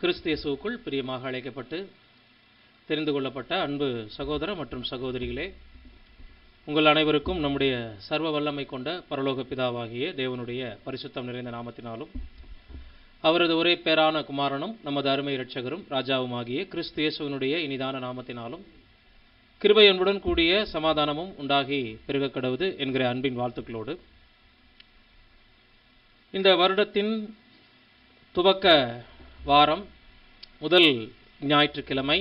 கிறிஸ்து இயேசுவுக்குள் பிரியமாக அழைக்கப்பட்டு தெரிந்து கொள்ளப்பட்ட அன்பு சகோதர மற்றும் சகோதரிகளே, உங்கள் அனைவருக்கும் நம்முடைய சர்வ வல்லமை கொண்ட பரலோக பிதாவாகிய தேவனுடைய பரிசுத்தம் நிறைந்த நாமத்தினாலும் அவரது ஒரே பேரான குமாரனும் நமது அருமை இரட்சகரும் ராஜாவுமாகிய கிறிஸ்து இயேசுவினுடைய இனிதான நாமத்தினாலும் கிருபை அன்புடன் கூடிய சமாதானமும் உண்டாகி பெருக கடவுது என்கிற அன்பின் வாழ்த்துக்களோடு இந்த வருடத்தின் துவக்க வாரம் முதல் ஞாயிற்றுக்கிழமை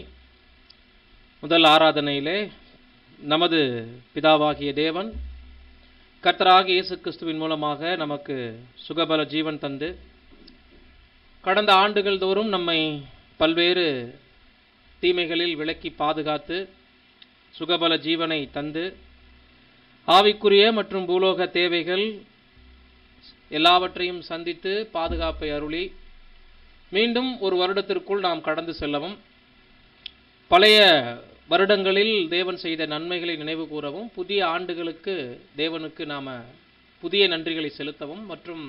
முதல் ஆராதனையிலே நமது பிதாவாகிய தேவன் கர்த்தராகிய இயேசு கிறிஸ்துவின் மூலமாக நமக்கு சுகபல ஜீவன் தந்து கடந்த ஆண்டுகள் தோறும் நம்மை பல்வேறு தீமைகளில் விலக்கி பாதுகாத்து சுகபல ஜீவனை தந்து ஆவிக்குரிய மற்றும் பூலோக தேவைகள் எல்லாவற்றையும் சந்தித்து பாதுகாப்பை அருளி மீண்டும் ஒரு வருடத்திற்குள் நாம் கடந்து செல்லவும், பழைய வருடங்களில் தேவன் செய்த நன்மைகளை நினைவு கூறவும், புதிய ஆண்டுகளுக்கு தேவனுக்கு நாம் புதிய நன்றிகளை செலுத்தவும் மற்றும்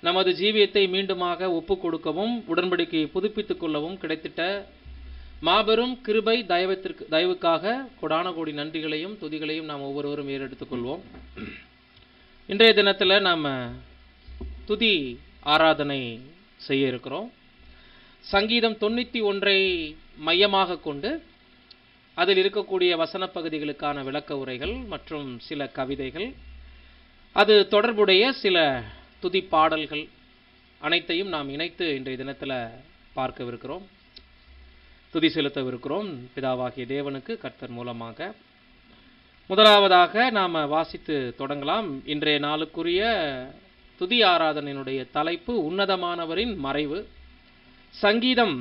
நமது ஜீவியத்தை மீண்டுமாக ஒப்பு கொடுக்கவும் உடன்படிக்கையை புதுப்பித்துக் கொள்ளவும் கிடைத்திட்ட மாபெரும் கிருபை தயவுக்காக கொடான கோடி நன்றிகளையும் துதிகளையும் நாம் ஒவ்வொருவரும் ஏறெடுத்துக் கொள்வோம். இன்றைய தினத்தில் நாம் துதி ஆராதனை செய்ய இருக்கிறோம். சங்கீதம் 91 மையமாக கொண்டு அதில் இருக்கக்கூடிய வசன பகுதிகளுக்கான விளக்க உரைகள் மற்றும் சில கவிதைகள், அது தொடர்புடைய சில துதி பாடல்கள் அனைத்தையும் நாம் இணைத்து இன்றைய தினத்தில் பார்க்கவிருக்கிறோம், துதி செலுத்தவிருக்கிறோம் பிதாவாகிய தேவனுக்கு கர்த்தர் மூலமாக. முதலாவதாக நாம் வாசித்து தொடங்கலாம். இன்றைய நாளுக்குரிய துதி ஆராதனையினுடைய தலைப்பு உன்னதமானவரின் மறைவு. சங்கீதம்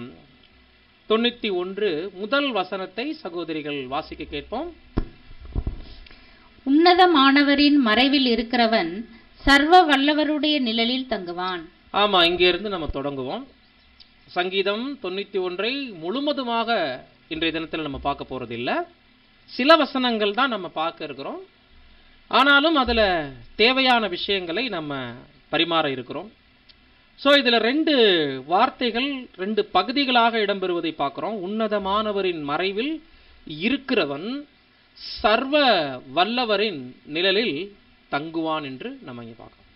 91 முதல் வசனத்தை சகோதரிகள் வாசிக்க கேட்போம். உன்னதமானவரின் மறைவில் இருக்கிறவன் சர்வ வல்லவருடைய நிழலில் தங்குவான். ஆமா, இங்கிருந்து நம்ம தொடங்குவோம். சங்கீதம் 91 முழுவதுமாக இன்றைய தினத்தில் நம்ம பார்க்க போறது இல்லை, சில வசனங்கள் தான் நம்ம பார்க்க இருக்கிறோம். ஆனாலும் அதில் தேவையான விஷயங்களை நம்ம பரிமாற இருக்கிறோம். ஸோ இதில் 2 வார்த்தைகள் 2 பகுதிகளாக இடம்பெறுவதை பார்க்குறோம். உன்னதமானவரின் மறைவில் இருக்கிறவன் சர்வ வல்லவரின் நிழலில் தங்குவான் என்று நம்ம இங்கே பார்க்குறோம்.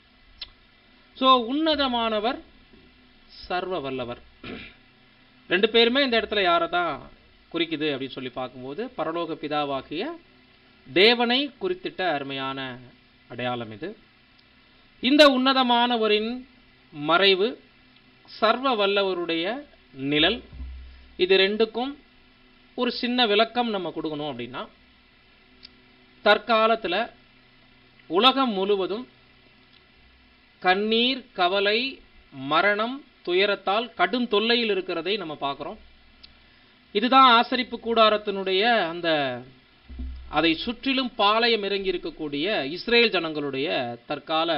ஸோ உன்னதமானவர், சர்வ வல்லவர், 2 பேருமே இந்த இடத்துல யாரை தான் குறிக்குது அப்படின்னு சொல்லி பார்க்கும்போது பரலோக பிதாவாகிய தேவனை குறித்திட்ட அருமையான அடையாளம் இது. இந்த உன்னதமானவரின் மறைவு, சர்வ வல்லவருடைய நிழல், இது 2க்கும் ஒரு சின்ன விளக்கம் நம்ம கொடுக்கணும் அப்படின்னா, தற்காலத்தில் உலகம் முழுவதும் கண்ணீர், கவலை, மரணம், துயரத்தால் கடும் தொல்லையில் இருக்கிறதை நம்ம பார்க்குறோம். இதுதான் ஆசரிப்பு கூடாரத்தினுடைய அதை சுற்றிலும் பாளையம் இறங்கி இருக்கக்கூடிய இஸ்ரேல் ஜனங்களுடைய தற்கால,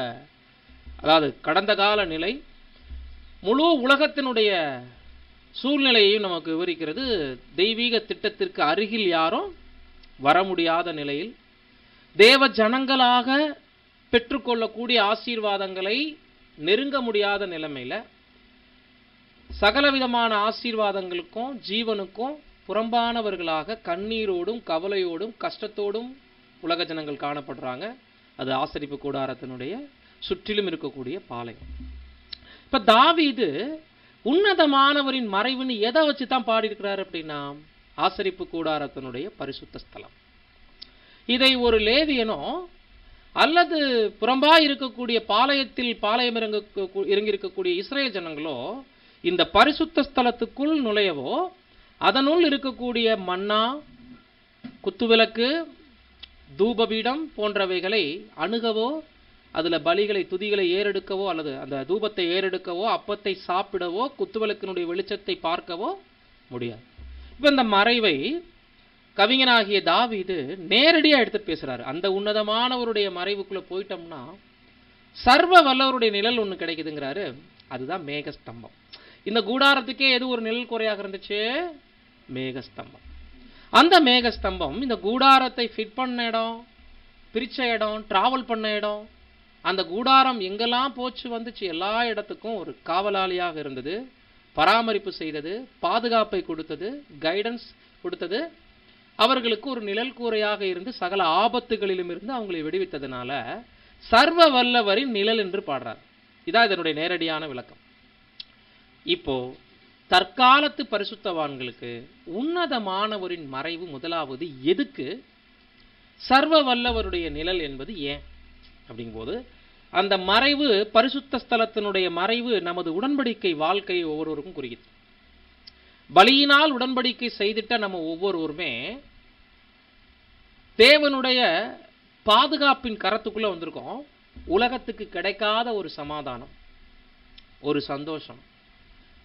அதாவது கடந்த கால நிலை. முழு உலகத்தினுடைய சூழ்நிலையையும் நமக்கு விவரிக்கிறது. தெய்வீக திட்டத்திற்கு அருகில் யாரும் வர முடியாத நிலையில், தேவ ஜனங்களாக பெற்றுக்கொள்ளக்கூடிய ஆசீர்வாதங்களை நெருங்க முடியாத நிலைமையில், சகலவிதமான ஆசீர்வாதங்களுக்கும் ஜீவனுக்கும் புறம்பானவர்களாக கண்ணீரோடும் கவலையோடும் கஷ்டத்தோடும் உலக ஜனங்கள் காணப்படுறாங்க. அது ஆசரிப்பு கூடாரத்தினுடைய சுற்றிலும் இருக்கக்கூடிய பாளையம். இப்ப தாவீது உன்னதமானவரின் மறைவுன்னு எதை வச்சு தான் பாடியிருக்கிறார் அப்படின்னா, ஆசரிப்பு கூடாரத்தினுடைய பரிசுத்த ஸ்தலம். இதை ஒரு லேவியனோ அல்லது புறம்பாய் இருக்கக்கூடிய பாளையம் இறங்கியிருக்கக்கூடிய இஸ்ரேல் ஜனங்களோ இந்த பரிசுத்த ஸ்தலத்துக்குள் நுழையவோ, அதனுள் இருக்கக்கூடிய மன்னா, குத்துவிளக்கு, தூபபீடம் போன்றவைகளை அணுகவோ, அதில் பலிகளை துதிகளை ஏறெடுக்கவோ அல்லது அந்த தூபத்தை ஏறெடுக்கவோ, அப்பத்தை சாப்பிடவோ, குத்துவிளக்கினுடைய வெளிச்சத்தை பார்க்கவோ முடியாது. இப்போ இந்த மறைவை கவிஞனாகிய தாவீது நேரடியாக எடுத்துட்டு பேசுறாரு. அந்த உன்னதமானவருடைய மறைவுக்குள்ள போயிட்டோம்னா சர்வ வல்லவருடைய நிழல் ஒன்று கிடைக்குதுங்கிறாரு. அதுதான் மேகஸ்தம்பம். இந்த கூடாரத்துக்கே எது ஒரு நிழல் குறையாக இருந்துச்சு? மேகஸ்தம்பம். அந்த மேகஸ்தம்பம் இந்த கூடாரத்தை ஃபிட் பண்ண இடம், பிரிச்ச இடம், டிராவல் பண்ண இடம், அந்த கூடாரம் எங்கெல்லாம் போச்சு வந்துச்சு எல்லா இடத்துக்கும் ஒரு காவலாளியாக இருந்தது பராமரிப்பு செய்தது, பாதுகாப்பை கொடுத்தது, கைடன்ஸ் கொடுத்தது, அவர்களுக்கு ஒரு நிழல் கூரையாக இருந்து சகல ஆபத்துகளிலும் இருந்து அவங்களை விடுவித்ததுனால சர்வ வல்லவரின் நிழல் என்று பாடுறார். இதான் இதனுடைய நேரடியான விளக்கம். இப்போ தற்காலத்து பரிசுத்தவான்களுக்கு உன்னதமானவரின் மறைவு முதலாவது எதுக்கு, சர்வ வல்லவருடைய நிழல் என்பது ஏன் அப்படிங்கும்போது, அந்த மறைவு, பரிசுத்த ஸ்தலத்தினுடைய மறைவு நமது உடன்படிக்கை வாழ்க்கையை ஒவ்வொருவருக்கும் குறிக்குது. பலியினால் உடன்படிக்கை செய்துட்ட நம்ம ஒவ்வொருவருமே தேவனுடைய பாதுகாப்பின் கரத்துக்குள்ள வந்திருக்கோம். உலகத்துக்கு கிடைக்காத ஒரு சமாதானம், ஒரு சந்தோஷம்,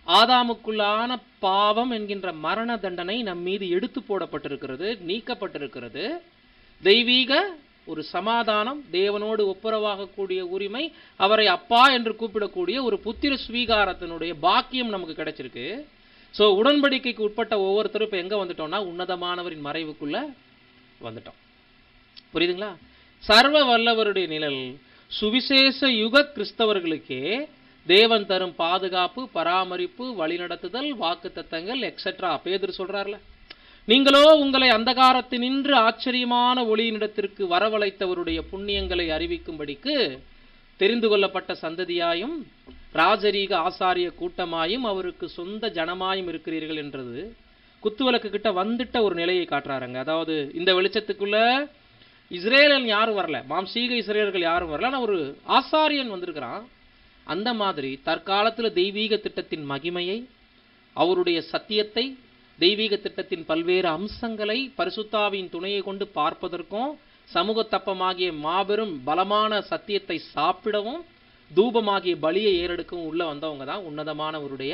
ஆதாமுக்குள்ளான பாவம் என்கின்ற மரண தண்டனை நம் மீது எடுத்து போடப்பட்டிருக்கிறது, நீக்கப்பட்டிருக்கிறது. தெய்வீக ஒரு சமாதானம், தேவனோடு ஒப்புரவாகக்கூடிய உரிமை, அவரை அப்பா என்று கூப்பிடக்கூடிய ஒரு புத்திர ஸ்வீகாரத்தினுடைய பாக்கியம் நமக்கு கிடைச்சிருக்கு. ஸோ உடன்படிக்கைக்கு உட்பட்ட ஒவ்வொருத்தரும் இப்போ எங்கே வந்துட்டோம்னா உன்னதமானவரின் மறைவுக்குள்ள வந்துட்டோம். புரியுதுங்களா? சர்வ வல்லவருடைய நிழல் சுவிசேஷ யுக கிறிஸ்தவர்களுக்கே தேவன் தரும் பாதுகாப்பு, பராமரிப்பு, வழிநடத்துதல், வாக்குத்தத்தங்கள் எக்ஸெட்ரா. பேதுரு சொல்றார்ல, நீங்களோ உங்களை அந்தகாரத்தினின்று ஆச்சரியமான ஒளியினிடத்திற்கு வரவழைத்தவருடைய புண்ணியங்களை அறிவிக்கும்படிக்கு தெரிந்து கொள்ளப்பட்ட சந்ததியாயும் ராஜரீக ஆசாரிய கூட்டமாயும் அவருக்கு சொந்த ஜனமாயும் இருக்கிறீர்கள் என்றது குத்துவிளக்கு கிட்ட வந்துட்ட ஒரு நிலையை காட்டுறாருங்க. அதாவது இந்த வெளிச்சத்துக்குள்ள இஸ்ரேலன் யாரும் வரல, மாம்சீக இஸ்ரேலர்கள் யாரும் வரல, ஆனால் ஒரு ஆசாரியன் வந்திருக்கிறான். அந்த மாதிரி தற்காலத்தில் தெய்வீக திட்டத்தின் மகிமையை, அவருடைய சத்தியத்தை, தெய்வீக திட்டத்தின் பல்வேறு அம்சங்களை பரிசுத்தாவின் துணையை கொண்டு பார்ப்பதற்கும், சமூக தப்பமாகிய மாபெரும் பலமான சத்தியத்தை சாப்பிடவும், தூபமாகிய பலியை ஏறெடுக்கவும் உள்ள வந்தவங்க தான் உன்னதமானவருடைய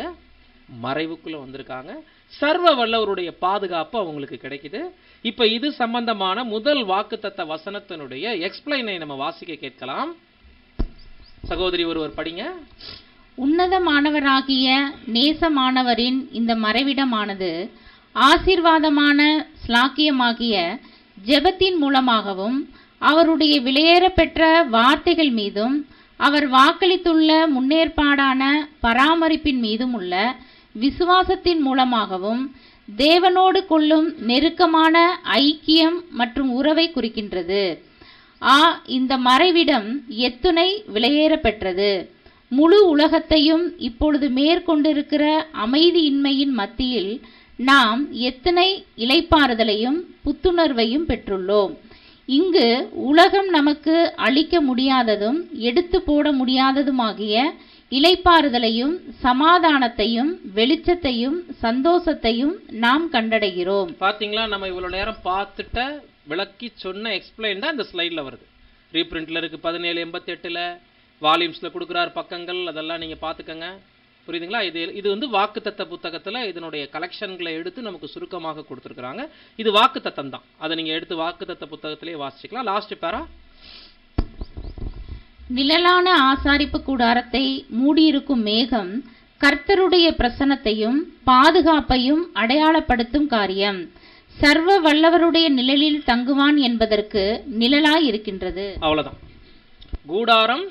மறைவுக்குள்ள வந்திருக்காங்க. சர்வ வல்லவருடைய பாதுகாப்பு அவங்களுக்கு கிடைக்குது. இப்ப இது சம்பந்தமான முதல் வாக்குத்தத்த வசனத்தினுடைய எக்ஸ்பிளைனை நம்ம வாசிக்க கேட்கலாம். சகோதரி ஒருவர் படிங்க. உன்னதமானவராகிய நேசமானவரின் இந்த மறைவிடமானது ஆசீர்வாதமான ஸ்லாக்கியமாகிய ஜெபத்தின் மூலமாகவும் அவருடைய விலையேறப்பெற்ற வார்த்தைகள் மீதும் அவர் வாக்களித்துள்ள முன்னேற்பாடான பராமரிப்பின் மீதும் உள்ள விசுவாசத்தின் மூலமாகவும் தேவனோடு கொள்ளும் நெருக்கமான ஐக்கியம் மற்றும் உறவை குறிக்கின்றது. இந்த மறைவிடம் எத்துணை விலையேறப்பெற்றது! முழு உலகத்தையும் இப்பொழுது மேற்கொண்டிருக்கிற அமைதியின்மையின் மத்தியில் நாம் எத்தனை இளைப்பாறுதலையும் புத்துணர்வையும் பெற்றுள்ளோம். இங்கு உலகம் நமக்கு அளிக்க முடியாததும் எடுத்து போட முடியாததுமாகிய இளைப்பாறுதலையும் சமாதானத்தையும் வெளிச்சத்தையும் சந்தோஷத்தையும் நாம் கண்டடைகிறோம். பாத்தீங்களா? நம்ம இவ்வளவு நேரம் பார்த்துட்ட விளக்கி சொன்ன எக்ஸ்பிளைன் தான் இந்த ஸ்லைட்ல வருது. ரீபிரிண்ட்ல இருக்கு 1788ல, வால்யூம்ஸ்ல கொடுக்குறார் பக்கங்கள், அதெல்லாம் நீங்க பாத்துக்கங்க. புரியுதுங்களா? இது வந்து வாக்குத்தத்த புத்தகத்துல இதனுடைய கலெக்ஷன்களை எடுத்து நமக்கு சுருக்கமாக கொடுத்துருக்காங்க. இது வாக்குத்தத்தம் தான், அதை நீங்க எடுத்து வாக்குத்தத்த புத்தகத்திலேயே வாசிச்சுக்கலாம். லாஸ்ட் பேரா, நிழலான ஆசாரிப்பு கூடாரத்தை மூடியிருக்கும் மேகம் கர்த்தருடைய பிரசன்னத்தையும் பாதுகாப்பையும் அடையாளப்படுத்தும் காரியம். சர்வ வல்லவருடைய நிழலில் தங்குவான் என்பதற்கு நிழலாய் இருக்கின்றது. அவ்வளவுதான். கூடாரம்,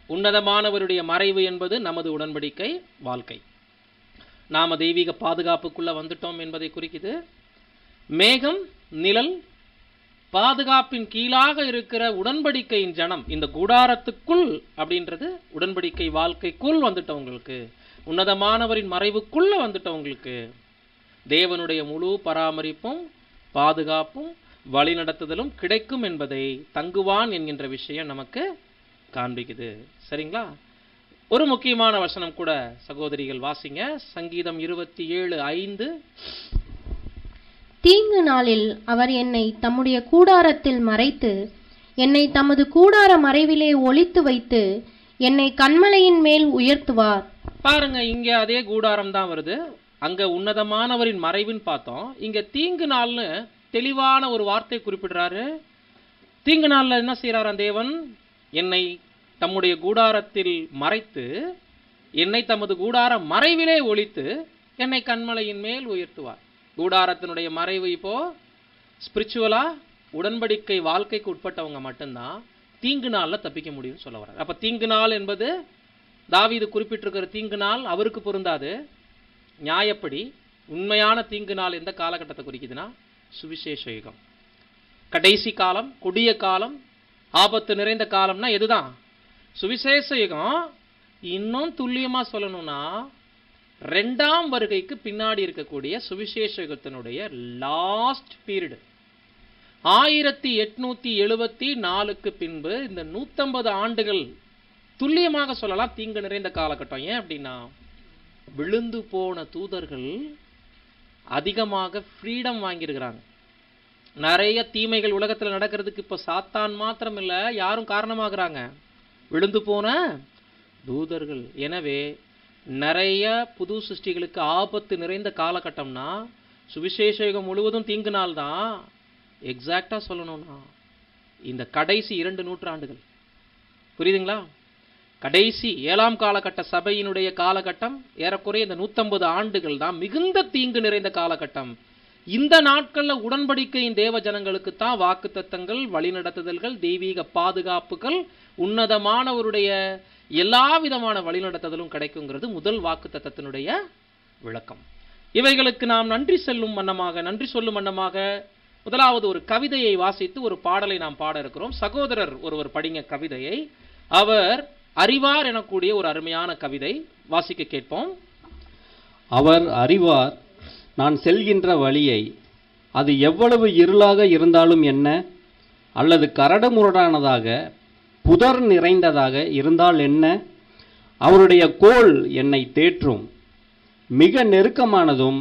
உன்னதமானவருடைய மறைவு என்பது நமது உடன்படிக்கை வாழ்க்கை. நாம தெய்வீக பாதுகாப்புக்குள்ள வந்துட்டோம் என்பதை குறிக்குது. மேகம், நிழல், பாதுகாப்பின் கீழாக இருக்கிற உடன்படிக்கையின் ஜனம் இந்த கூடாரத்துக்குள் அப்படின்றது உடன்படிக்கை வாழ்க்கைக்குள் வந்துட்டவங்களுக்கு, உன்னதமானவரின் மறைவுக்குள்ள வந்துட்டவங்களுக்கு தேவனுடைய முழு பராமரிப்பும் பாதுகாப்பும் வழிநடத்துதலும் கிடைக்கும் என்பதை தங்குவான் என்கின்ற விஷயம் நமக்கு காண்பிக்குது. சரிங்களா? ஒரு முக்கியமான வசனம் கூட சகோதரிகள் வாசிங்க. சங்கீதம் 27:5. தீங்கு நாளில் அவர் என்னை தம்முடைய கூடாரத்தில் மறைத்து என்னை தமது கூடார மறைவிலே ஒளித்து வைத்து என்னை கன்மலையின் மேல் உயர்த்துவார். பாருங்க, இங்க அதே கூடாரம் தான் வருது. அங்க உன்னதமானவரின் மறைவுன்னு பார்த்தோம். இங்க தீங்கு நாள்னு தெளிவான ஒரு வார்த்தை குறிப்பிடுறாரு. தீங்கு நாள்ல என்ன செய்யறாராம் தேவன்? என்னை தம்முடைய கூடாரத்தில் மறைத்து என்னை தமது கூடார மறைவிலே ஒளித்து என்னை கன்மலையின் மேல் உயர்த்துவார். கூடாரத்தினுடைய மறைவு இப்போ ஸ்பிரிச்சுவலா உடன்படிக்கை வாழ்க்கைக்கு உட்பட்டவங்க மட்டும்தான் தீங்கு நாள்ல தப்பிக்க முடியும்னு சொல்ல வர்றார். அப்ப தீங்கு நாள் என்பது தாவீது குறிப்பிட்டிருக்கிற தீங்கு நாள் அவருக்கு பொருந்தாது. நியாயப்படி உண்மையான தீங்கு நாள் எந்த காலகட்டத்தை குறிக்குதுன்னா சுவிசேஷ யுகம். கடைசி காலம், கொடிய காலம், ஆபத்து நிறைந்த காலம்னா எதுதான்? சுவிசேஷ யுகம். இன்னும் துல்லியமா சொல்லணும்னா 2ஆம் வருகைக்கு பின்னாடி இருக்கக்கூடிய சுவிசேஷ யுகத்தினுடைய லாஸ்ட் பீரியட் 1874க்கு பின்பு இந்த 150 ஆண்டுகள் துல்லியமாக சொல்லலாம் தீங்கு நிறைந்த காலகட்டம். ஏன் அப்படின்னா விழுந்து போன தூதர்கள் அதிகமாக ஃப்ரீடம் வாங்கியிருக்கிறாங்க. நிறைய தீமைகள் உலகத்தில் நடக்கிறதுக்கு இப்போ சாத்தான் மாத்திரம் இல்லை, யாரும் காரணமாகறாங்க? விழுந்து போன தூதர்கள். எனவே நிறைய புது சிருஷ்டிகளுக்கு ஆபத்து நிறைந்த காலகட்டம்னா சுவிசேஷ யுகம் முழுவதும் தீங்கு நாள் தான். எக்ஸாக்டா சொல்லணும்னா இந்த கடைசி 2 நூற்றாண்டுகள். புரியுதுங்களா? கடைசி 7ஆம் காலகட்ட சபையினுடைய காலகட்டம் ஏறக்குறைய இந்த 150 ஆண்டுகள் தான் மிகுந்த தீங்கு நிறைந்த காலகட்டம். இந்த நாட்கள்ல உடன்படிக்கையின் தேவ ஜனங்களுக்கு தான் வாக்குத்தத்தங்கள், வழிநடத்துதல்கள், தெய்வீக பாதுகாப்புகள், உன்னதமானவருடைய எல்லா விதமான வழிநடத்துதலும் கிடைக்குங்கிறது முதல் வாக்குத்தத்தத்தினுடைய விளக்கம். இவைகளுக்கு நாம் நன்றி சொல்லும் வண்ணமாக முதலாவது ஒரு கவிதையை வாசித்து ஒரு பாடலை நாம் பாட இருக்கிறோம். சகோதரர் ஒருவர் படிங்க கவிதையை. அவர் அறிவார் எனக்கூடிய ஒரு அருமையான கவிதை வாசிக்க கேட்போம். அவர் அறிவார் நான் செல்கின்ற வழியை, அது எவ்வளவு இருளாக இருந்தாலும் என்ன, அல்லது கரடுமுரடானதாக புதர் நிறைந்ததாக இருந்தால் என்ன, அவருடைய கோல் என்னை தேற்றும். மிக நெருக்கமானதும்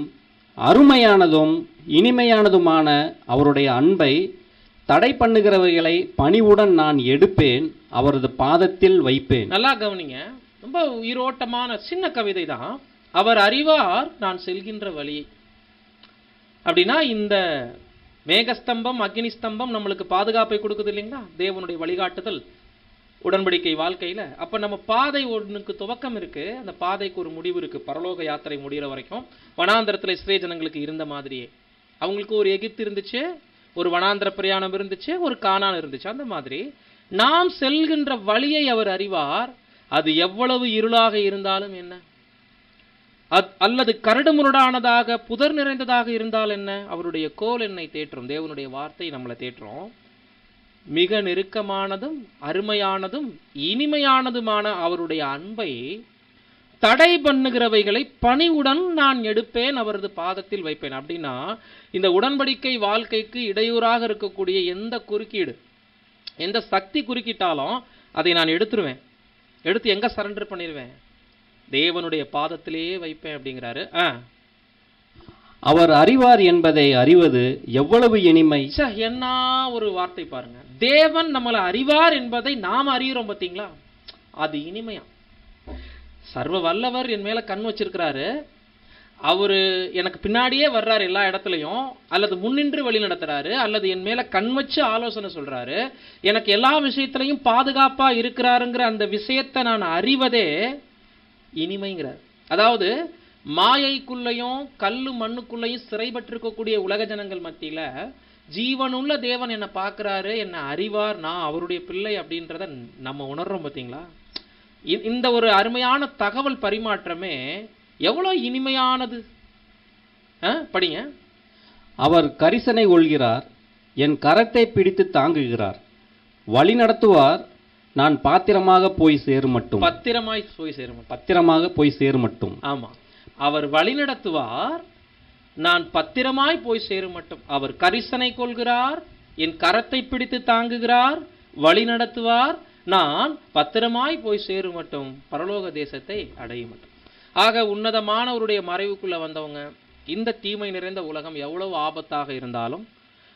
அருமையானதும் இனிமையானதுமான அவருடைய அன்பை தடை பண்ணுகிறவைகளை பணிவுடன் நான் எடுப்பேன், அவரது பாதத்தில் வைப்பேன். நல்லா கவனிங்க, ரொம்ப உயிரோட்டமான சின்ன கவிதை தான். அவர் அறிவார் நான் செல்கின்ற வழி அப்படின்னா இந்த மேகஸ்தம்பம் அக்னி ஸ்தம்பம் நம்மளுக்கு பாதுகாப்பை கொடுக்குது இல்லைங்களா? தேவனுடைய வழிகாட்டுதல் உடன்படிக்கை வாழ்க்கையில. அப்ப நம்ம பாதை ஒன்றுக்கு துவக்கம் இருக்கு, அந்த பாதைக்கு ஒரு முடிவு இருக்கு. பரலோக யாத்திரை முடிகிற வரைக்கும் வனாந்தரத்துல இஸ்ரேல் ஜனங்களுக்கு இருந்த மாதிரியே அவங்களுக்கு ஒரு எகிப்து இருந்துச்சு, ஒரு வனாந்தர பிரயாணம் இருந்துச்சு, ஒரு கானான் இருந்துச்சு. அந்த மாதிரி நாம் செல்கின்ற வழியை அவர் அறிவார். அது எவ்வளவு இருளாக இருந்தாலும் என்ன, அல்லது கரடுமுரடானதாக புதர் நிறைந்ததாக இருந்தால் என்ன, அவருடைய கோல் என்னை தேற்றும். தேவனுடைய வார்த்தை நம்மளை தேற்றும். மிக நெருக்கமானதும் அருமையானதும் இனிமையானதுமான அவருடைய அன்பை தடை பண்ணுகிறவைகளை பணிவுடன் நான் எடுப்பேன், அவரது பாதத்தில் வைப்பேன். அப்படின்னா இந்த உடன்படிக்கை வாழ்க்கைக்கு இடையூறாக இருக்கக்கூடிய எந்த குறுக்கீடு, எந்த சக்தி குறுக்கிட்டாலும் அதை நான் எடுத்துருவேன். எடுத்து எங்க சரண்டர் பண்ணிடுவேன்? தேவனுடைய பாதத்திலேயே வைப்பேன் அப்படிங்கிறாரு. அவர் அறிவார் என்பதை அறிவது எவ்வளவு இனிமை. என்ன ஒரு வார்த்தை பாருங்க. தேவன் நம்மளை அறிவார் என்பதை நாம் அறிகிறோம் பார்த்தீங்களா? அது இனிமையா. சர்வ வல்லவர் என் மேல கண் வச்சிருக்கிறாரு, அவரு எனக்கு பின்னாடியே வர்றாரு எல்லா இடத்துலையும், அல்லது முன்னின்று வழி நடத்துறாரு, அல்லது என் மேல கண் வச்சு ஆலோசனை சொல்றாரு, எனக்கு எல்லா விஷயத்திலையும் பாதுகாப்பா இருக்கிறாருங்கிற அந்த விஷயத்தை நான் அறிவதே இனிமைங்கிறார். அதாவது மாயைக்குள்ளையும் கல்லு மண்ணுக்குள்ளையும் சிறைப்பட்டிருக்கக்கூடிய உலக ஜனங்கள் மத்தியில ஜீவனுள்ள தேவன் என்னை பார்க்கிறாரு, என்னை அறிவார், நான் அவருடைய பிள்ளை அப்படின்றத நம்ம உணர்றோம் பார்த்தீங்களா? இந்த ஒரு அருமையான தகவல் பரிமாற்றமே எவ்வளவு இனிமையானது. படிங்க. அவர் கரிசனை கொள்கிறார், என் கரத்தை பிடித்து தாங்குகிறார், வழி நடத்துவார், நான் பாத்திரமாக போய் சேரும் மட்டும். பத்திரமாக போய் சேரும் மட்டும். ஆமா, அவர் வழி நடத்துவார், நான் பத்திரமாய் போய் சேரும் மட்டும். அவர் கரிசனை கொள்கிறார், என் கரத்தை பிடித்து தாங்குகிறார், வழி நடத்துவார், நான் பத்திரமாய் போய் சேரும் மட்டும், பரலோக தேசத்தை அடையும் மட்டும். ஆக உன்னதமானவருடைய மறைவுக்குள்ள வந்தவங்க இந்த தீமை நிறைந்த உலகம் எவ்வளவு ஆபத்தாக இருந்தாலும்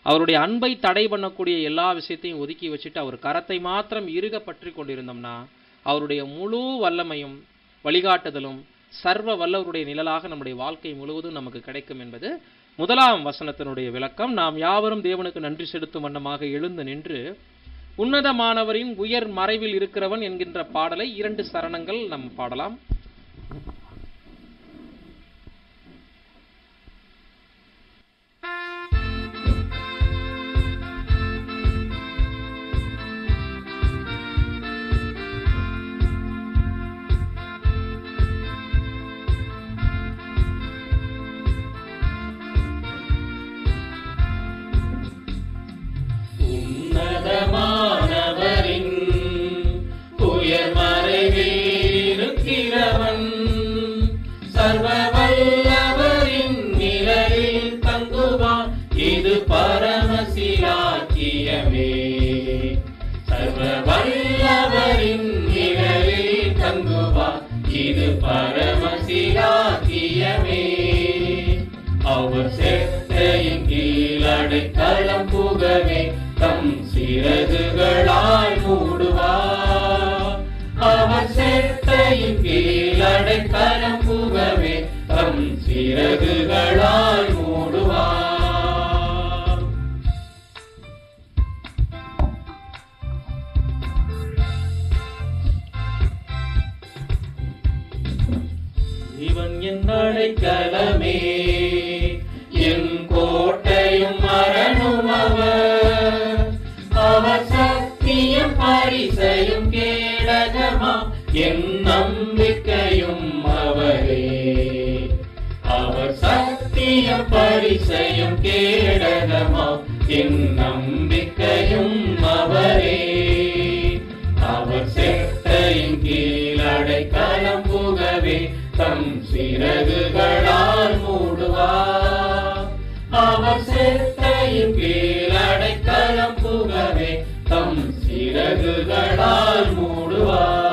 அவருடைய அன்பை தடை பண்ணக்கூடிய எல்லா விஷயத்தையும் ஒதுக்கி வச்சுட்டு அவர் கரத்தை மாத்திரம் இறுக பற்றி கொண்டிருந்தோம்னா அவருடைய முழு வல்லமையும் வழிகாட்டுதலும் சர்வ வல்லவருடைய நிழலாக நம்முடைய வாழ்க்கை முழுவதும் நமக்கு கிடைக்கும் என்பது முதலாம் வசனத்தினுடைய விளக்கம். நாம் யாவரும் தேவனுக்கு நன்றி செலுத்தும் வண்ணமாக எழுந்து நின்று உன்னதமானவரின் உயர் மறைவில் இருக்கிறவன் என்கின்ற பாடலை 2 சரணங்கள் நாம் பாடலாம். சர்வ வல்லவரின் நிழலில் தங்குவான், இது பரமசிலாக்கியமே. சர்வ வல்லவரின் நிழலில் தங்குவான், இது பரமசிலாக்கியமே. அவர் செட்டையின் கீழ் அடைக்கலம் புகவே, தம் சிறகுகளால் மூடுவார். அவர் செட்டையின் கீழ் அடைக்கலம் புகவே, தம் சிறகுகளால் மூடுவார். இவன் என் அடைக்கலமே, என் கோட்டையும் மரணும் அவர். அவர் சத்தியம் பரிசையும் கேடகமாம், என் நம்பிக்கையும் அவரே. அவர் சத்தியம் பரிசையும் கேடகமாம், என் நம்பிக்கையும் அவரே. அவர் செட்டையின் கீழ் அடைக்கலம் புகவே, தம் சிறகுகளால் மூடுவார். அவர் செட்டையின் கீழ் அடைக்கலம் புகவே, தம் சிறகுகளால் மூடுவார்.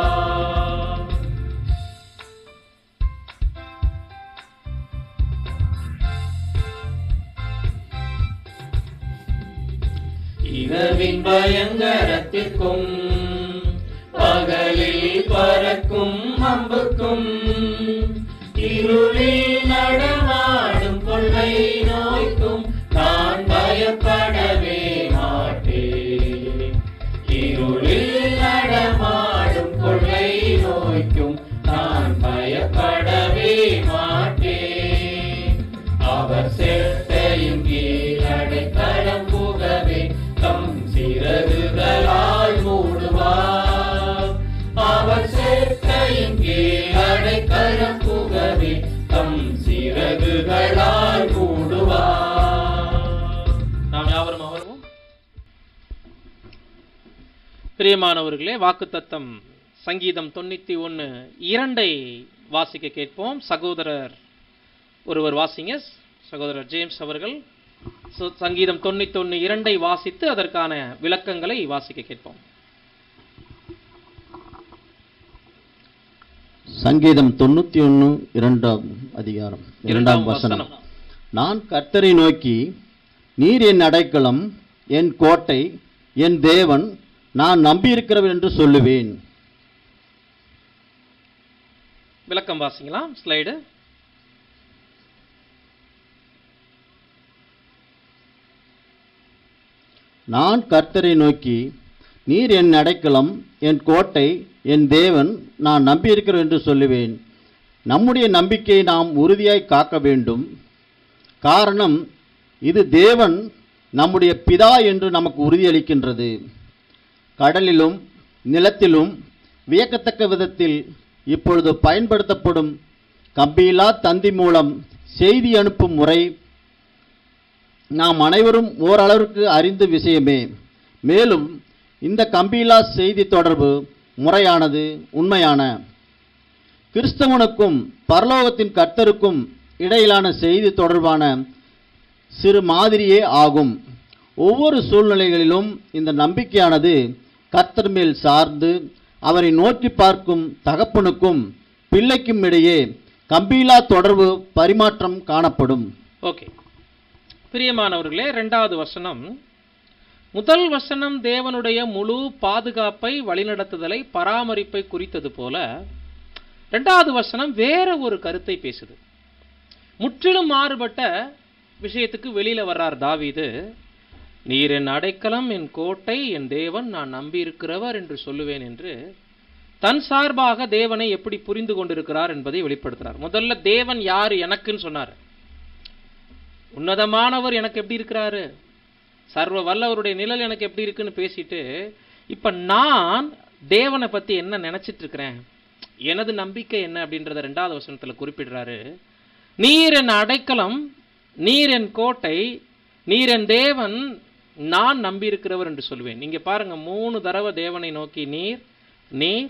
இரவின் பயங்கரத்திற்கும் பகலில் பறக்கும் அம்புக்கும், இருளில் நடமாடும் கொள்ளை நோய்க்கும் நான் பயப்படவே மாட்டேன். இருளில் நடமாடும் கொள்ளை நோய்க்கும் நான் பயப்படவே மாட்டேன். அவர் செட்டையின் கீழ் அடைக்கலம் புகவே, தம் சிறகுகளால் மூடுவார். அவர் செட்டையின் கீழ் அடைக்கலம் புகவே, தம் சிறகுகளால் மூடுவார். நாம் யாவரும் அமர்வோம். பிரியமானவர்களே, வாக்குத்தத்தம் சங்கீதம் 91:2 வாசிக்க கேட்போம். சகோதரர் ஒருவர் வாசிங்க. சகோதரர் ஜேம்ஸ் அவர்கள் சங்கீதம் 91:2 வாசித்து அதற்கான விளக்கங்களை வாசிக்க கேட்போம். சங்கீதம் 91:2 2ஆம் வசனம். நான் கர்த்தரை நோக்கி, நீர் என் அடைக்கலம், என் கோட்டை, என் தேவன், நான் நம்பியிருக்கிறவர் என்று சொல்லுவேன். விளக்கம் வாசிங்களா? ஸ்லைடு. நான் கர்த்தரை நோக்கி, நீர் என் அடைக்கலம், என் கோட்டை, என் தேவன், நான் நம்பியிருக்கிறேன் என்று சொல்லுவேன். நம்முடைய நம்பிக்கையை நாம் உறுதியாய் காக்க வேண்டும். காரணம், இது தேவன் நம்முடைய பிதா என்று நமக்கு உறுதியளிக்கின்றது. கடலிலும் நிலத்திலும் வியக்கத்தக்க விதத்தில் இப்பொழுது பயன்படுத்தப்படும் கம்பியில்லா தந்தி மூலம் செய்தி அனுப்பும் முறை நாம் அனைவரும் ஓரளவிற்கு அறிந்த விஷயமே. மேலும் இந்த கம்பியில்லா செய்தி தொடர்பு முறையானது உண்மையான கிறிஸ்தவனுக்கும் பரலோகத்தின் கர்த்தருக்கும் இடையிலான செய்தி தொடர்பான சிறு மாதிரியே ஆகும். ஒவ்வொரு சூழ்நிலைகளிலும் இந்த நம்பிக்கையானது கர்த்தர் மேல் சார்ந்து அவரை நோக்கி பார்க்கும் தகப்பனுக்கும் பிள்ளைக்கும் இடையே கம்பியில்லா தொடர்பு பரிமாற்றம் காணப்படும். ஓகே பிரியமானவர்களே, 2வது வசனம். முதல் வசனம் தேவனுடைய முழு பாதுகாப்பை, வழிநடத்துதலை, பராமரிப்பை குறித்தது போல 2வது வசனம் வேற ஒரு கருத்தை பேசுது. முற்றிலும் மாறுபட்ட விஷயத்துக்கு வெளியில வர்றார் தாவீது. நீர் என் அடைக்கலம், என் கோட்டை, என் தேவன், நான் நம்பியிருக்கிறவர் என்று சொல்லுவேன் என்று தன் சார்பாக தேவனை எப்படி புரிந்து கொண்டிருக்கிறார் என்பதை வெளிப்படுத்துறார். முதல்ல தேவன் யாரு எனக்குன்னு சொன்னார். உன்னதமானவர் எனக்கு எப்படி இருக்கிறாரு, சர்வ வல்லவருடைய நிழல் எனக்கு எப்படி இருக்குன்னு பேசிட்டு, இப்ப நான் தேவனை பத்தி என்ன நினைச்சிட்டு இருக்கிறேன், எனது நம்பிக்கை என்ன அப்படின்றத 2வது வசனத்துல குறிப்பிடுறாரு. நீர் என் அடைக்கலம், நீர் என் கோட்டை, நீர் என் தேவன், நான் நம்பியிருக்கிறவர் என்று சொல்லுவேன். நீங்க பாருங்க, 3 தடவை தேவனை நோக்கி நீர் நீர்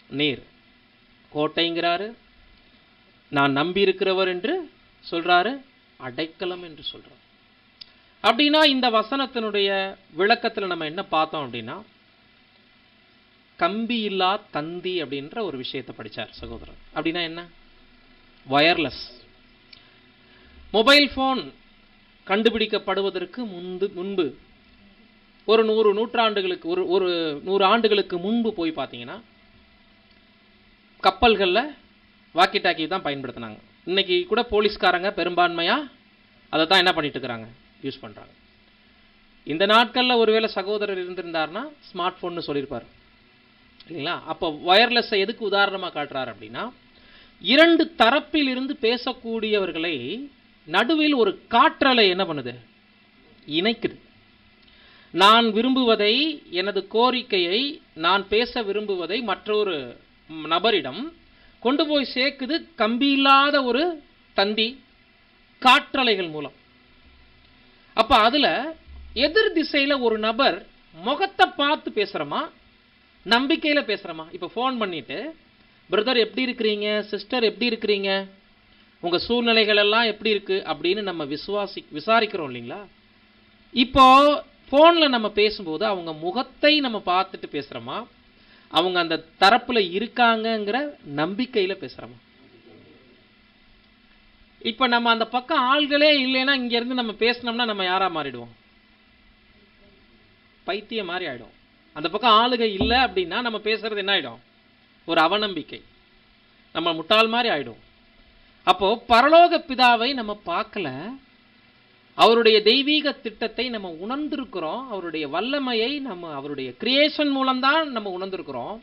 நீர். கோட்டைங்கிறாரு, நான் நம்பி இருக்கிறவர் என்று சொல்றாரு, அடைக்கலம் என்று சொல்றார். அப்படின்னா இந்த வசனத்தினுடைய விளக்கத்துல நம்ம என்ன பார்த்தோம் அப்படின்னா, கம்பி இல்லா தந்தி அப்படின்ற ஒரு விஷயத்தை படிச்சார் சகோதரர். அப்படின்னா என்ன? வயர்லெஸ். மொபைல் போன் கண்டுபிடிக்கப்படுவதற்கு முன்பு ஒரு 100 நூற்றாண்டுகளுக்கு ஒரு 100 ஆண்டுகளுக்கு முன்பு போய் பார்த்தீங்கன்னா கப்பல்களில் வாக்கி டாக்கி தான் பயன்படுத்தினாங்க. இன்னைக்கு கூட போலீஸ்காரங்க பெரும்பான்மையா அதை தான் என்ன பண்ணிட்டு இருக்கிறாங்க, யூஸ் பண்றாங்க. இந்த நாட்களில் ஒருவேளை சகோதரர் இருந்திருந்தாருன்னா ஸ்மார்ட் போன்னு சொல்லியிருப்பார் இல்லைங்களா? அப்போ வயர்லெஸ்ஸை எதுக்கு உதாரணமாக காட்டுறாரு அப்படின்னா, 2 தரப்பில் இருந்து பேசக்கூடியவர்களை நடுவில் ஒரு காற்றலை என்ன பண்ணுது, இணைக்குது. நான் விரும்புவதை, எனது கோரிக்கையை, நான் பேச விரும்புவதை மற்றொரு நபரிடம் கொண்டு போய் சேர்க்குது கம்பி இல்லாத ஒரு தந்தி, காற்றலைகள் மூலம். அப்ப அதுல எதிர் திசையில ஒரு நபர் முகத்தை பார்த்து பேசுறமா, நம்பிக்கையில பேசுறமா? இப்ப போன் பண்ணிட்டு, பிரதர் எப்படி இருக்கிறீங்க, சிஸ்டர் எப்படி இருக்கிறீங்க, உங்க சூழ்நிலைகள் எல்லாம் எப்படி இருக்கு அப்படின்னு நம்ம விசாரிக்கிறோம் இல்லைங்களா? இப்போ போன்ல நம்ம பேசும்போது அவங்க முகத்தை நம்ம பார்த்துட்டு பேசுறோமா, அவங்க அந்த தரப்புல இருக்காங்கங்கிற நம்பிக்கையில பேசுறோமா? இப்ப நம்ம அந்த பக்கம் ஆள்களே இல்லைன்னா இங்க இருந்து நம்ம பேசினோம்னா நம்ம யாரா மாறிடுவோம்? பைத்தியம் மாதிரி ஆயிடும். அந்த பக்கம் ஆளுகை இல்லை அப்படின்னா நம்ம பேசுறது என்ன ஆயிடும்? ஒரு அவநம்பிக்கை, நம்ம முட்டாள் மாதிரி ஆயிடும். அப்போ பரலோக பிதாவை நம்ம பார்க்கல, அவருடைய தெய்வீக திட்டத்தை நம்ம உணர்ந்திருக்கிறோம், அவருடைய வல்லமையை நம்ம அவருடைய கிரியேஷன் மூலம்தான் நம்ம உணர்ந்திருக்கிறோம்.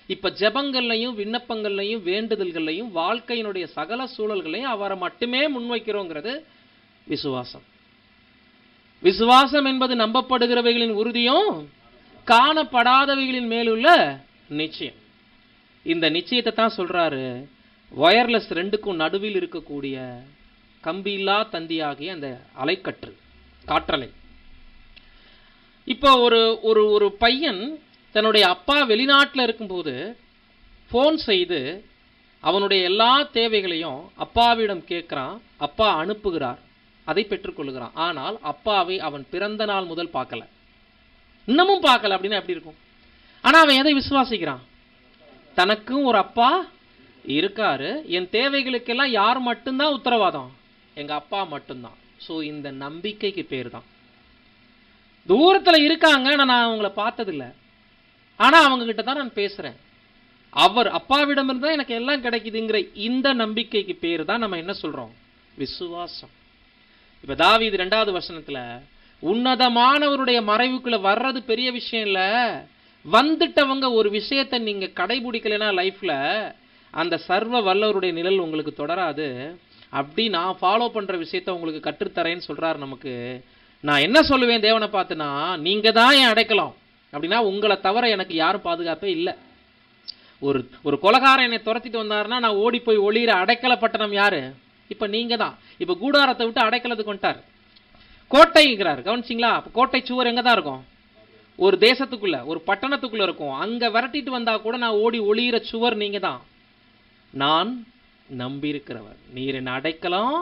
இப்ப ஜெபங்கள்லையும் விண்ணப்பங்கள்லையும் வேண்டுதல்கள்லையும் வாழ்க்கையினுடைய சகல சூழல்களையும் அவரை மட்டுமே முன்வைக்கிறோங்கிறது விசுவாசம். விசுவாசம் என்பது நம்பப்படுகிறவைகளின் உறுதியும் காணப்படாதவைகளின் மேலுள்ள நிச்சயம். இந்த நிச்சயத்தை தான் சொல்றாரு வயர்லெஸ் 2க்கும் நடுவில் இருக்கக்கூடிய கம்பியில்லா தந்தியாகிய அந்த அலைக்கற்று, காற்றலை. இப்போ ஒரு பையன் தன்னுடைய அப்பா வெளிநாட்டில் இருக்கும்போது ஃபோன் செய்து அவனுடைய எல்லா தேவைகளையும் அப்பாவிடம் கேட்குறான், அப்பா அனுப்புகிறார், அதை பெற்றுக்கொள்கிறான். ஆனால் அப்பாவை அவன் பிறந்த நாள் முதல் பார்க்கல, இன்னமும் பார்க்கல. அப்படின்னா எப்படி இருக்கும்? ஆனால் அவன் எதை விசுவாசிக்கிறான்? தனக்கும் ஒரு அப்பா இருக்காரு, என் தேவைகளுக்கெல்லாம் யார் மட்டும்தான் உத்தரவாதம்? எங்க அப்பா மட்டும்தான். ஸோ இந்த நம்பிக்கைக்கு பேர் தான். தூரத்தில் இருக்காங்க, நான் அவங்கள பார்த்ததில்லை, ஆனால் அவங்க கிட்ட தான் நான் பேசுறேன், அவர் அப்பாவிடமிருந்து தான் எனக்கு எல்லாம் கிடைக்குதுங்கிற இந்த நம்பிக்கைக்கு பேர் தான் நம்ம என்ன சொல்றோம்? விசுவாசம். இப்ப தாவீது 2வது வசனத்துல உன்னதமானவருடைய மறைவுக்குள்ள வர்றது பெரிய விஷயம் இல்ல, வந்துட்டவங்க ஒரு விஷயத்தை நீங்க கடைபிடிக்கலைன்னா லைஃப்ல அந்த சர்வ வல்லவருடைய நிழல் உங்களுக்கு தொடராது. அப்படி நான் ஃபாலோ பண்ற விஷயத்த உங்களுக்கு கற்றுத்தரேன்னு சொல்றாரு நமக்கு. நான் என்ன சொல்லுவேன் தேவனை பார்த்துனா, நீங்க தான் என் அடைக்கலாம். அப்படின்னா உங்களை தவிர எனக்கு யாரும் பாதுகாப்பே இல்லை. ஒரு கொலைகாரன் என்னை துரத்திட்டு வந்தாருன்னா நான் ஓடி போய் ஒளியிற அடைக்கலப்பட்டனம் யாரு? இப்ப நீங்க தான். இப்ப கூடாரத்தை விட்டு அடைக்கலத்துக்கு வந்துட்டார், கோட்டைங்கிறார். கவனிச்சிங்களா? கோட்டை சுவர் எங்க தான் இருக்கும்? ஒரு தேசத்துக்குள்ள, ஒரு பட்டணத்துக்குள்ள இருக்கும். அங்க விரட்டிட்டு வந்தா கூட நான் ஓடி ஒளியிற சுவர் நீங்க தான். நான் நம்பி இருக்கிறவர், நீர் என்ன அடைக்கலாம்.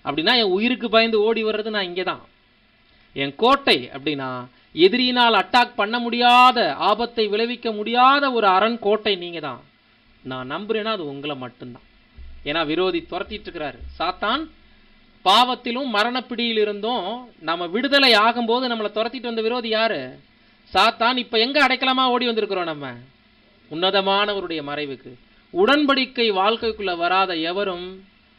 அப்படின்னா என் உயிருக்கு பயந்து ஓடி வர்றது நான் இங்கே தான். என் கோட்டை அப்படின்னா எதிரியினால் அட்டாக் பண்ண முடியாத, ஆபத்தை விளைவிக்க முடியாத ஒரு அரண் கோட்டை நீங்க தான். நான் நம்புறேன்னா அது உங்களை மட்டும்தான். ஏன்னா விரோதி துரத்திட்டு இருக்கிறாரு. சாத்தான் பாவத்திலும் மரணப்பிடியில் இருந்தும் நம்ம விடுதலை ஆகும்போது நம்மளை துரத்திட்டு வந்த விரோதி யாரு? சாத்தான். இப்ப எங்க அடைக்கலாமா ஓடி வந்திருக்கிறோம்? நம்ம உன்னதமானவருடைய மறைவுக்கு. உடன்படிக்கை வாழ்க்கைக்குள்ள வராத எவரும்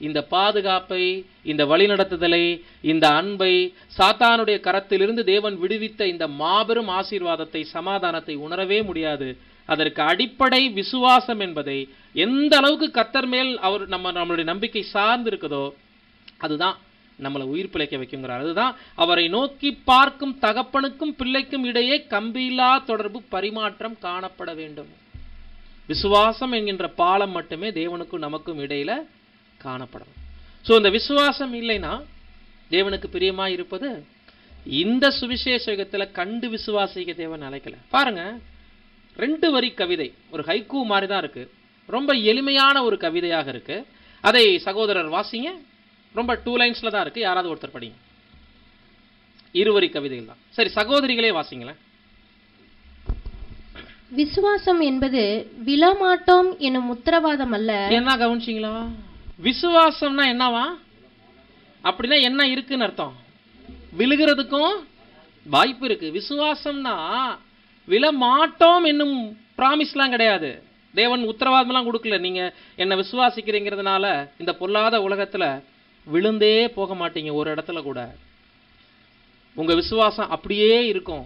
இந்த பாதுகாப்பை, இந்த வழிநடத்துதலை, இந்த அன்பை, சாத்தானுடைய கரத்திலிருந்து தேவன் விடுவித்த இந்த மாபெரும் ஆசீர்வாதத்தை, சமாதானத்தை உணரவே முடியாது. அதற்கு அடிப்படை விசுவாசம் என்பதை எந்த அளவுக்கு கர்த்தர் மேல் அவர் நம்மளுடைய நம்பிக்கை சார்ந்து இருக்குதோ அதுதான் நம்மளை உயிர் பிழைக்க வைக்குங்கிறார். அதுதான் அவரை நோக்கி பார்க்கும் தகப்பனுக்கும் பிள்ளைக்கும் இடையே கம்பியில்லா தொடர்பு, பரிமாற்றம் காணப்பட வேண்டும். விசுவாசம் என்கின்ற பாலம் மட்டுமே தேவனுக்கும் நமக்கும் இடையில காணப்படும். ஸோ இந்த விசுவாசம் இல்லைன்னா தேவனுக்கு பிரியமா இருப்பது இந்த சுவிசேஷ யுகத்தில் கண்டு விசுவாசிக்க தேவன் அழைக்கல. பாருங்க, 2 வரி கவிதை, ஒரு ஹைக்கூ மாதிரி தான் இருக்கு. ரொம்ப எளிமையான ஒரு கவிதையாக இருக்கு. அதை சகோதரர் வாசிங்க. ரொம்ப 2 லைன்ஸ்ல தான் இருக்கு. யாராவது ஒருத்தர் படிங்க. இருவரி கவிதைகள் தான். சரி, சகோதரிகளே வாசிங்களேன். விசுவாசம் என்பது விழமாட்டோம் எனும் உத்தரவாதம் அல்ல. என்ன கவனிச்சிங்களா? விசுவாசம்னா என்னவா? அப்படின்னா என்ன இருக்குன்னு அர்த்தம்? விழுகிறதுக்கும் வாய்ப்பு இருக்கு. விசுவாசம்னா விழமாட்டோம் என்னும் பிராமிஸ்லாம் கிடையாது. தேவன் உத்தரவாதம்லாம் கொடுக்கல. நீங்க என்ன விசுவாசிக்கிறீங்கிறதுனால இந்த பொல்லாத உலகத்துல விழுந்தே போக மாட்டீங்க. ஒரு இடத்துல கூட உங்க விசுவாசம் அப்படியே இருக்கும்.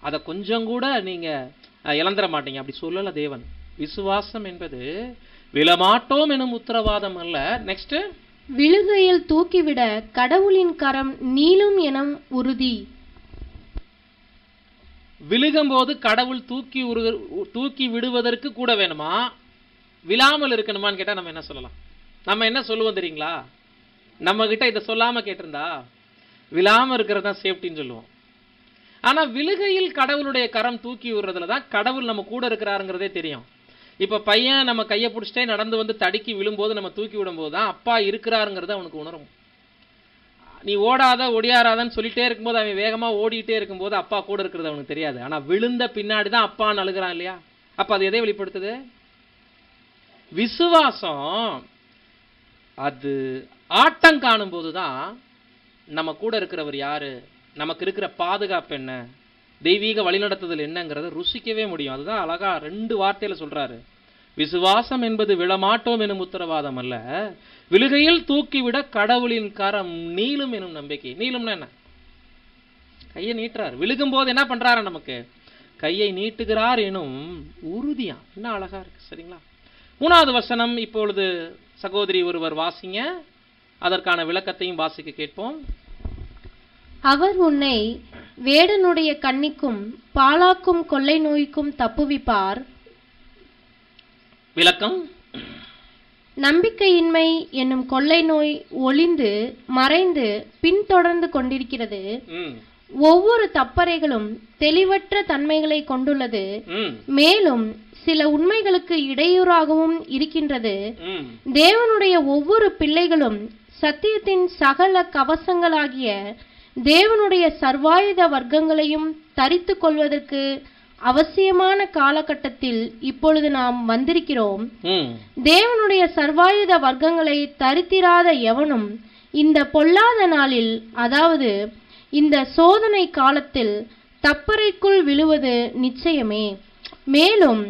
அதை கொஞ்சம் கூட நீங்க இழந்துட மாட்டீங்க. அப்படி சொல்லல தேவன். விசுவாசம் என்பது விழமாட்டோம் எனும் உத்தரவாதம் அல்ல. நெக்ஸ்ட், விழுகையில் தூக்கிவிட கடவுளின் கரம் நீளும் எனும் உறுதி. விழுகும்போது கடவுள் தூக்கி விடுவதற்கு கூட வேணுமா? விழாமல் இருக்கணுமான்னு கேட்டா நம்ம என்ன சொல்லலாம்? நம்ம என்ன சொல்லுவோம் தெரியுங்களா? நம்ம கிட்ட இதை சொல்லாம கேட்டிருந்தா விழாம இருக்கிறது தான் சேஃப்டின்னு சொல்லுவோம். ஆனா விழுகையில் கடவுளுடைய கரம் தூக்கி விடுறதுல தான் கடவுள் நம்ம கூட இருக்கிறாருங்கிறதே தெரியும். இப்ப பையன் நம்ம கையை பிடிச்சிட்டே நடந்து வந்து தடுக்கி விழும்போது நம்ம தூக்கி விடும்போது தான் அப்பா இருக்கிறாருங்கிறத அவனுக்கு உணரும். நீ ஓடாத ஒடியாராதன்னு சொல்லிட்டே இருக்கும்போது அவன் வேகமா ஓடிட்டே இருக்கும்போது அப்பா கூட இருக்கிறது அவனுக்கு தெரியாது. ஆனா விழுந்த பின்னாடி தான் அப்பான்னு அழுகிறான் இல்லையா? அப்ப அது எதை வெளிப்படுத்துது? விசுவாசம். அது ஆட்டம் காணும் போதுதான் நம்ம கூட இருக்கிறவர் யாரு, நமக்கு இருக்கிற பாதுகாப்பு என்ன, தெய்வீக வழிநடத்துதல் என்னங்கிறத ருசிக்கவே முடியும். அதுதான் அழகா 2 வார்த்தையில சொல்றாரு. விசுவாசம் என்பது விழமாட்டோம் எனும் உத்தரவாதம் அல்ல, விழுகையில் தூக்கிவிட கடவுளின் கரம் நீளும் எனும் நம்பிக்கை. நீளும்னா என்ன? கையை நீட்டுறார். விழுகும் போது என்ன பண்றாரு? நமக்கு கையை நீட்டுகிறார் எனும் உறுதியா. என்ன அழகா இருக்கு. சரிங்களா? 3வது வசனம் இப்பொழுது சகோதரி ஒருவர் வாசிங்க. அதற்கான விளக்கத்தையும் வாசிக்க கேட்போம். அவர் உன்னை வேடனுடைய கண்ணிக்கும் பாழாக்கும் கொள்ளை நோய்க்கும் தப்புவிப்பார். விளக்கம். நம்பிக்கையின்மை என்னும் கொள்ளை நோய் ஒளிந்து மறைந்து பின்தொடர்ந்து கொண்டிருக்கிறது. ஒவ்வொரு தப்பறைகளும் தெளிவற்ற தன்மைகளை கொண்டுள்ளது. மேலும் சில உண்மைகளுக்கு இடையூறாகவும் இருக்கின்றது. தேவனுடைய ஒவ்வொரு பிள்ளைகளும் சத்தியத்தின் சகல கவசங்களாகிய தேவனுடைய சர்வாயுத வர்க்கங்களையும் தரித்து கொள்வதற்கு அவசியமான காலகட்டத்தில் இப்பொழுது நாம் வந்திருக்கிறோம். தேவனுடைய சர்வாயுத வர்க்கங்களை தரித்திராத எவனும் இந்த பொல்லாத நாளில், அதாவது இந்த சோதனை காலத்தில் தப்பறைக்குள் விழுவது நிச்சயமே. மேலும்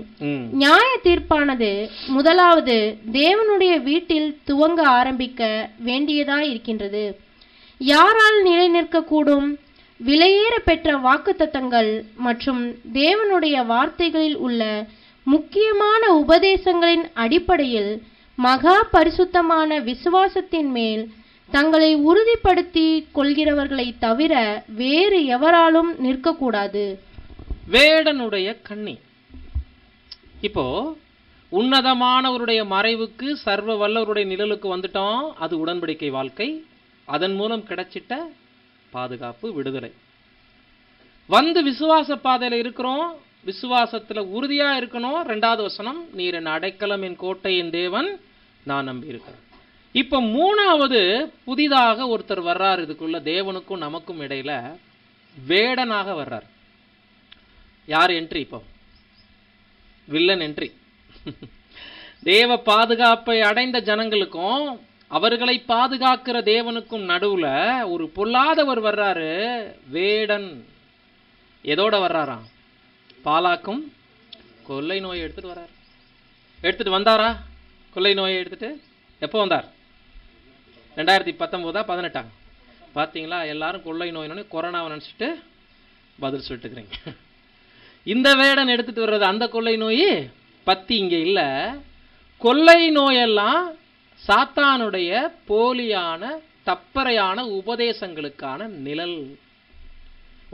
நியாய தீர்ப்பானது முதலாவது தேவனுடைய வீட்டில் துவங்க ஆரம்பிக்க வேண்டியதாயிருக்கின்றது. யாரால் நிலை நிற்கக்கூடும்? விலையேற பெற்ற வாக்குத்தத்தங்கள் மற்றும் தேவனுடைய வார்த்தைகளில் உள்ள முக்கியமான உபதேசங்களின் அடிப்படையில் மகா பரிசுத்தமான விசுவாசத்தின் மேல் தங்களை உறுதிப்படுத்தி கொள்கிறவர்களை தவிர வேறு எவராலும் நிற்கக்கூடாது. வேடனுடைய கண்ணி. இப்போ உன்னதமானவருடைய மறைவுக்கு சர்வ வல்லவருடைய நிழலுக்கு வந்துட்டோம். அது உடன்படிக்கை வாழ்க்கை. அதன் மூலம் கிடைச்சிட்ட பாதுகாப்பு, விடுதலை. வந்து விசுவாச பாதையில இருக்கிறோம். விசுவாசத்துல உறுதியா இருக்கணும். 2வது வசனம், நீர் என் அடைக்கலம், என் கோட்டை, என் தேவன், நான் நம்பி இருக்கிறேன். இப்ப 3வது புதிதாக ஒருத்தர் வர்றார். இதுக்குள்ள தேவனுக்கும் நமக்கும் இடையில வேடனாக வர்றார். யார் என்ட்ரி? இப்போ வில்லன் என்ட்ரி. தேவ பாதுகாப்பை அடைந்த ஜனங்களுக்கும் அவர்களை பாதுகாக்கிற தேவனுக்கும் நடுவுல ஒரு பொல்லாதவர் வர்றாரு. வேடன். எதோட வர்றாராம்? பாலாக்கும் கொள்ளை நோயை எடுத்துட்டு வர்றாரு. எடுத்துட்டு வந்தாரா? கொள்ளை நோயை எடுத்துட்டு எப்போ வந்தார்? 2019 18 பாத்தீங்களா? எல்லாரும் கொள்ளை நோயினோன்னு கொரோனாவை நினைச்சிட்டு பதில் சொல்லிட்டு இருக்கிறீங்க. இந்த வேடன் எடுத்துட்டு வர்றது அந்த கொள்ளை நோய் பத்தி இங்க இல்ல. கொள்ளை நோயெல்லாம் சாத்தானுடைய போலியான தப்பறையான உபதேசங்களுக்கான நிழல்.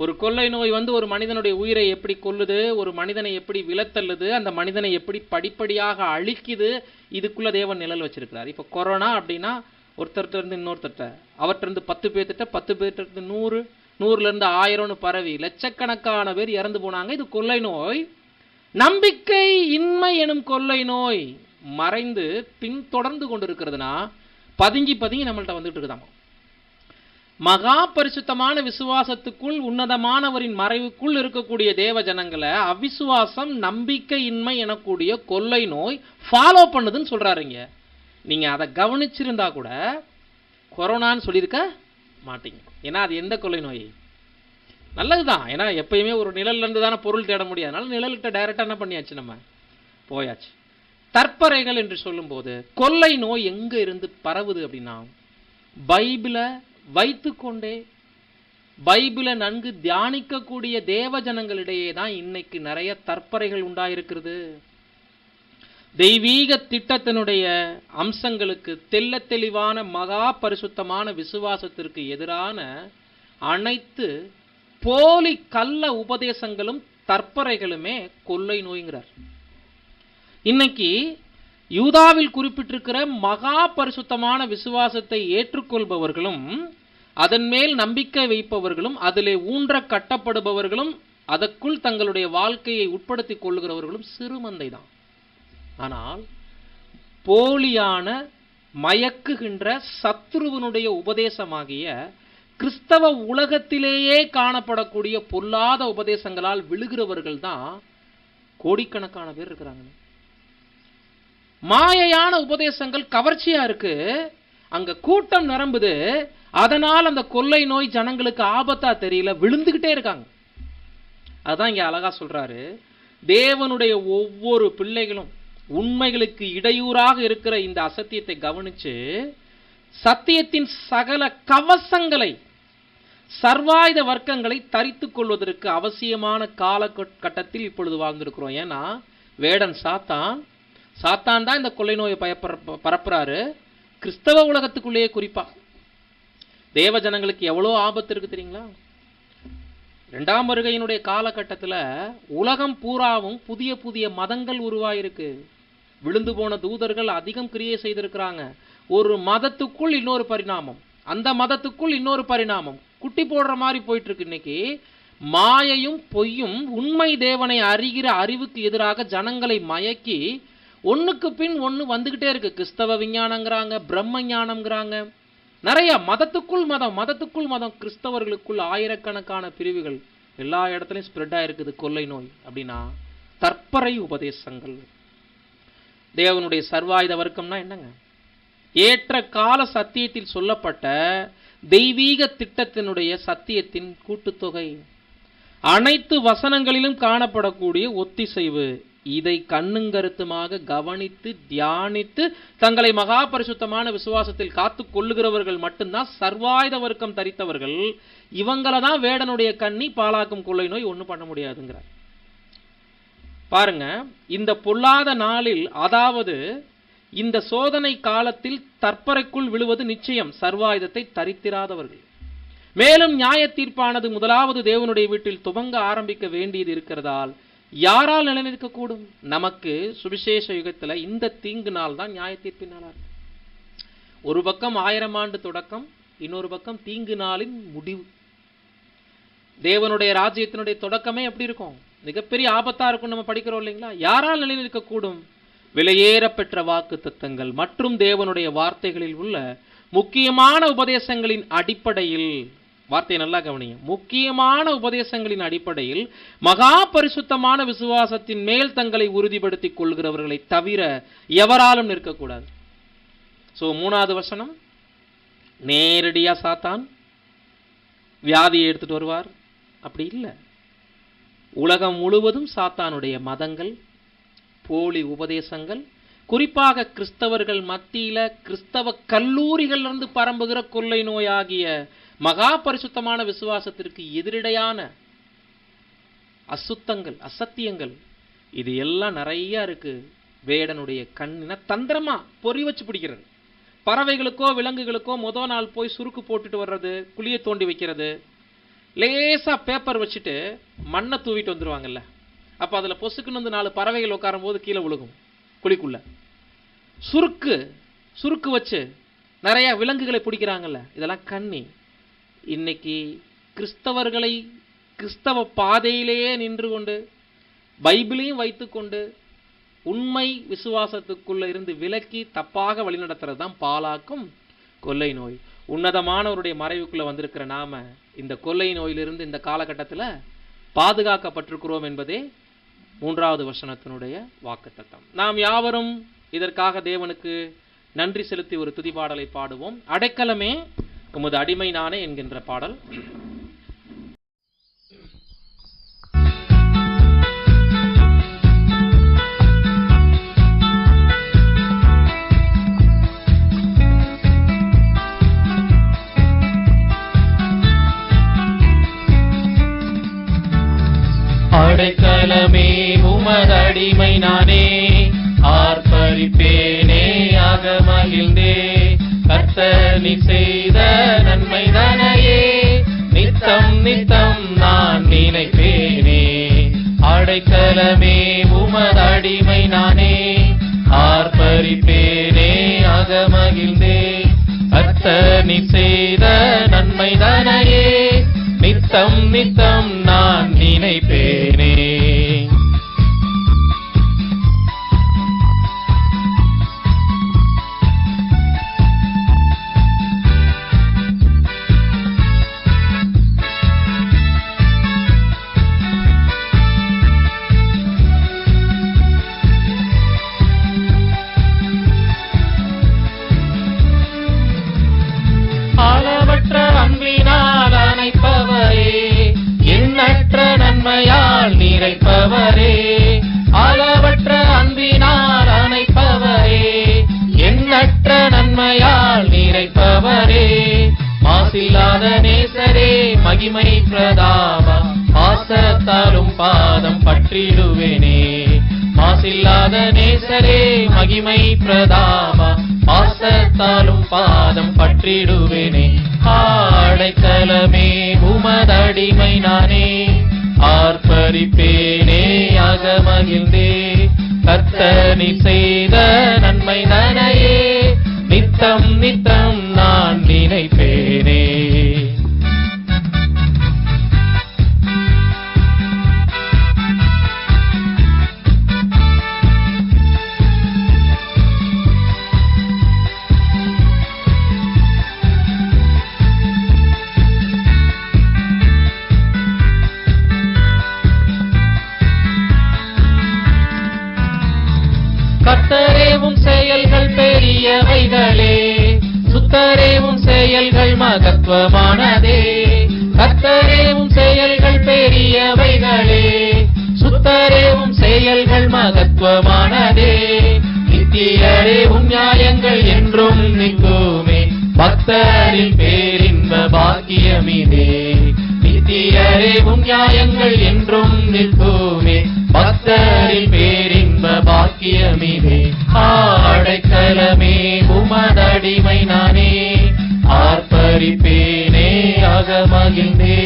ஒரு கொள்ளை நோய் வந்து ஒரு மனிதனுடைய உயிரை எப்படி கொல்லுது, ஒரு மனிதனை எப்படி விலத்தள்ளுது, அந்த மனிதனை எப்படி படிப்படியாக அழிக்குது, இதுக்குள்ள தேவன் நிழல் வச்சிருக்கிறார். இப்ப கொரோனா அப்படின்னா ஒருத்தர்கிட்ட இருந்து இன்னொருத்தட்ட, அவர்கிட்ட இருந்து 10 பேர்த்திட்ட, 10 பேர்கிட்ட இருந்து 100, 100ல இருந்து 1000 பரவி லட்சக்கணக்கான பேர் இறந்து போனாங்க. இது கொள்ளை நோய். நம்பிக்கை இன்மை எனும் கொள்ளை நோய். மறைந்து பின்தொடர்ந்து கொண்டு இருக்கிறதுனா பதுங்கி பதுங்கி நம்மள்ட்ட வந்துட்டு இருக்குதாமா. மகா பரிசுத்தமான விசுவாசத்துக்குள் உன்னதமானவரின் மறைவுக்குள் இருக்கக்கூடிய தேவ ஜனங்களை அவிசுவாசம், நம்பிக்கையின்மை எனக்கூடிய கொள்ளை நோய் ஃபாலோ பண்ணுதுன்னு சொல்றாருங்க. நீங்க அதை கவனிச்சிருந்தா கூட கொரோனான்னு சொல்லியிருக்க மாட்டீங்க. ஏன்னா அது எந்த கொள்ளை நோய்? நல்லதுதான். ஏன்னா எப்பயுமே ஒரு நிழல்ல இருந்து தானே பொருள் தேட முடியாது. அதனால நிழல்கிட்ட டைரக்டா என்ன பண்ணியாச்சு, நம்ம போயாச்சு. தற்பறைகள் என்று சொல்லும்போது கொள்ளை நோய் எங்க இருந்து பரவுது அப்படின்னா, பைபிளை வைத்துக்கொண்டே பைபிளை நன்கு தியானிக்கக்கூடிய தேவ ஜனங்களிடையே தான் இன்னைக்கு நிறைய தற்பறைகள் உண்டாயிருக்கிறது. தெய்வீக திட்டத்தினுடைய அம்சங்களுக்கு தெள்ள தெளிவான மகா பரிசுத்தமான விசுவாசத்திற்கு எதிரான அனைத்து போலி கள்ள உபதேசங்களும் தற்பறைகளுமே கொள்ளை நோய்ங்கிறார். இன்னைக்கு யூதாவில் குறிப்பிட்டிருக்கிற மகா பரிசுத்தமான விசுவாசத்தை ஏற்றுக்கொள்பவர்களும் அதன் மேல் நம்பிக்கை வைப்பவர்களும் அதிலே ஊன்ற கட்டப்படுபவர்களும் அதற்குள் தங்களுடைய வாழ்க்கையை உட்படுத்திக் கொள்ளுகிறவர்களும் சிறுமந்தை தான். ஆனால் போலியான மயக்குகின்ற சத்துருவனுடைய உபதேசமாகிய கிறிஸ்தவ உலகத்திலேயே காணப்படக்கூடிய பொல்லாத உபதேசங்களால் விழுகிறவர்கள் தான் கோடிக்கணக்கான பேர் இருக்கிறாங்க. மாயையான உபதேசங்கள் கவர்ச்சியா இருக்கு, அங்க கூட்டம் நிரம்புது, அதனால் அந்த கொள்ளை நோய் ஜனங்களுக்கு ஆபத்தா தெரியல, விழுந்துகிட்டே இருக்காங்க. அதான் இங்க அழகா சொல்றாரு, தேவனுடைய ஒவ்வொரு பிள்ளைகளும் உண்மைகளுக்கு இடையூறாக இருக்கிற இந்த அசத்தியத்தை கவனிச்சு சத்தியத்தின் சகல கவசங்களை, சர்வாயுத வர்க்கங்களை தரித்துக் கொள்வதற்கு அவசியமான காலகட்டத்தில் இப்பொழுது வாழ்ந்திருக்கிறோம். ஏன்னா வேடன் சாத்தான் தான் இந்த கொள்ளை நோயை பரப்புறாரு. கிறிஸ்தவ உலகத்துக்குள்ளேயே குறிப்பா தேவ ஜனங்களுக்கு எவ்வளோ ஆபத்து இருக்கு தெரியுங்களா? 2ஆம் வருகையினுடைய காலகட்டத்தில் உலகம் பூராவும் புதிய புதிய மதங்கள் உருவாயிருக்கு. விழுந்து போன தூதர்கள் அதிகம் கிரியை செய்திருக்கிறாங்க. ஒரு மதத்துக்குள் இன்னொரு பரிணாமம், அந்த மதத்துக்குள் இன்னொரு பரிணாமம், குட்டி போடுற மாதிரி போயிட்டு இருக்கு. இன்னைக்கு மாயையும் பொய்யும் உண்மை தேவனை அறிகிற அறிவுக்கு எதிராக ஜனங்களை மயக்கி ஒண்ணுக்கு பின் ஒன்று வந்துகிட்டே இருக்கு. கிறிஸ்தவ விஞ்ஞானங்கிறாங்க, பிரம்ம ஞானம்ங்கிறாங்க, நிறைய மதத்துக்குள் மதம், கிறிஸ்தவர்களுக்குள் ஆயிரக்கணக்கான பிரிவுகள், எல்லா இடத்துலையும் ஸ்ப்ரெட் ஆயிருக்குது கொள்ளை நோய். அப்படின்னா தற்பறை உபதேசங்கள். தேவனுடைய சர்வாயுத வர்க்கம்னா என்னங்க? ஏற்ற கால சத்தியத்தில் சொல்லப்பட்ட தெய்வீக திட்டத்தினுடைய சத்தியத்தின் கூட்டுத்தொகை, அனைத்து வசனங்களிலும் காணப்படக்கூடிய ஒத்திசைவு. இதை கண்ணுங்கருத்துமாக கவனித்து தியானித்து தங்களை மகா பரிசுத்தமான விசுவாசத்தில் காத்து கொள்ளுகிறவர்கள் மட்டும்தான் சர்வாயுத வர்க்கம் தரித்தவர்கள். இவங்களை தான் வேடனுடைய கண்ணி பாலாக்கும் கொள்ளை நோய் ஒன்றும் பண்ண முடியாதுங்கிறார். பாருங்க, இந்த பொல்லாத நாளில், அதாவது இந்த சோதனை காலத்தில் தற்பறைக்குள் விழுவது நிச்சயம் சர்வாயுதத்தை தரித்திராதவர்கள். மேலும் நியாய தீர்ப்பானது முதலாவது தேவனுடைய வீட்டில் துவங்க ஆரம்பிக்க வேண்டியது இருக்கிறதால் யாரால் நிலைநிற்கக்கூடும்? நமக்கு சுவிசேஷ யுகத்துல இந்த தீங்கு நாள் தான் நியாய தீர்ப்பின் நாளா இருக்கு. ஒரு பக்கம் 1000 ஆண்டு தொடக்கம், இன்னொரு பக்கம் தீங்கு நாளின் முடிவு. தேவனுடைய ராஜ்யத்தினுடைய தொடக்கமே எப்படி இருக்கும்? மிகப்பெரிய ஆபத்தா இருக்கும். நம்ம படிக்கிறோம் இல்லைங்களா? யாரால் நிலைநிற்கக்கூடும்? விலையேற பெற்ற வாக்கு தத்தங்கள் மற்றும் தேவனுடைய வார்த்தைகளில் உள்ள முக்கியமான உபதேசங்களின் அடிப்படையில், வார்த்தையை நல்லா கவனிங்க, முக்கியமான உபதேசங்களின் அடிப்படையில் மகா பரிசுத்தமான விசுவாசத்தின் மேல் தங்களை உறுதிப்படுத்திக் கொள்கிறவர்களை தவிர எவராலும் நிற்கக்கூடாது. சோ 3வது வசனம், நேரடியா சாத்தான் வியாதியை எடுத்துட்டு வருவார், அப்படி இல்லை. உலகம் முழுவதும் சாத்தானுடைய மதங்கள், போலி உபதேசங்கள், குறிப்பாக கிறிஸ்தவர்கள் மத்தியில கிறிஸ்தவ கல்லூரிகள் இருந்து பரம்புகிற கொள்ளை நோயாகிய மகா பரிசுத்தமான விசுவாசத்திற்கு எதிரடையான அசுத்தங்கள், அசத்தியங்கள், இது எல்லாம் நிறைய இருக்கு. வேடனுடைய கண்ணின தந்திரமா பொறி வச்சு பிடிக்கிறது. பறவைகளுக்கோ விலங்குகளுக்கோ முதல் நாள் போய் சுருக்கு போட்டுட்டு வர்றது, குழியை தோண்டி வைக்கிறது, லேசா பேப்பர் வச்சுட்டு மண்ணை தூவிட்டு வந்துருவாங்கல்ல, அப்ப அதுல பொசுக்குன்னு வந்து 4 பறவைகள் உட்காரும் போது கீழே விழுகும் குழிக்குள்ள. சுருக்கு வச்சு நிறைய விலங்குகளை பிடிக்கிறாங்கல்ல, இதெல்லாம் கண்ணி. இன்னைக்கு கிறிஸ்தவர்களை கிறிஸ்தவ பாதையிலேயே நின்று கொண்டு பைபிளையும் வைத்துக்கொண்டு உண்மை விசுவாசத்துக்குள்ள இருந்து விலக்கி தப்பாக வழிநடத்துறது தான் பாலாக்கும் கொள்ளை நோய். உன்னதமானவருடைய மறைவுக்குள்ள வந்திருக்கிற நாம இந்த கொள்ளை நோயிலிருந்து இந்த காலகட்டத்தில் பாதுகாக்கப்பட்டிருக்கிறோம் என்பதே 3வது வசனத்தினுடைய வாக்குத்தத்தம். நாம் யாவரும் இதற்காக தேவனுக்கு நன்றி செலுத்தி ஒரு துதிபாடலை பாடுவோம். அடைக்கலமே உமது அடிமை நானே என்கின்ற பாடல். அடைக்கலமே உமது அடிமை நானே, ஆர்ப்பரிப்பேனே அகமகிழ்ந்தே, கர்த்தர் நீர் செய்த நன்மை தானையே, நித்தம் நித்தம் நான் நினைப்பேனே. அடைக்கலமே உமது அடிமை நானே, ஆர்ப்பரிப்பேனே அகமகிழ்ந்தே, கர்த்தர் நீர் செய்த நன்மை தானையே, நித்தம் நித்தம் நான் நினைப்பேனே. அளவற்ற அன்பினால் அணைப்பவரே, எண்ணற்ற நன்மையால் நிறைப்பவரே. அளவற்ற அன்பினால் அணைப்பவரே, எண்ணற்ற நன்மையால் நிறைப்பவரே. மாசில்லாத நேசரே, மகிமை பிரதாபா, பாசத்தாலும் பாதம் பற்றிடுவேனே. மாசில்லாத நேசரே, மகிமை பிரதாபா, பாசத்தாலும் பாதம் பற்றிடுவேனே. அடைக்கலமே உமது அடிமை நானே, ஆர்ப்பரிப்பேனே அகமகிழ்ந்தே, கர்த்தர் நீர் செய்த நன்மை தானையே, நித்தம் நித்தம் நான் நினைப்பேனே. கர்த்தரேவும் செயல்கள் பெரியவைகளே, சுத்தரேவும் செயல்கள் மகத்துவமானதே. கர்த்தரேவும் செயல்கள் பெரியவைகளே, சுத்தரேவும் செயல்கள் மகத்துவமானதே. நித்தியரேவும் நியாயங்கள் என்றும் நிற்குமே, பக்தரின் பேரின்ப பாக்கியமிதே. நித்தியரேவும் நியாயங்கள் என்றும் நிற்குமே, பக்தரின் பேரின்ப பாக்கியமிதே. அடைக்கலமே உமது அடிமை நானே, ஆர்ப்பரிப்பேனே அகமகிழ்ந்தே,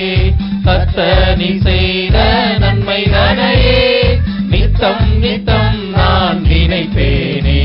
கர்த்தர் நீர் செய்த நன்மை தானையே, நித்தம் நித்தம் நான் நினைப்பேனே.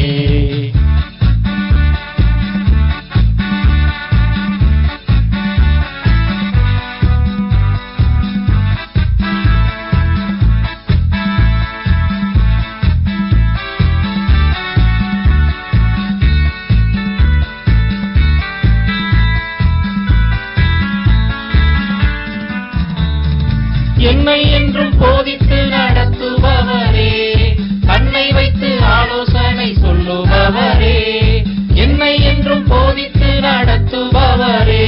என்னை என்றும் போதித்து நடத்துபவரே, கண்ணை வைத்து ஆலோசனை சொல்லுபவரே. என்னை என்றும் போதித்து நடத்துபவரே,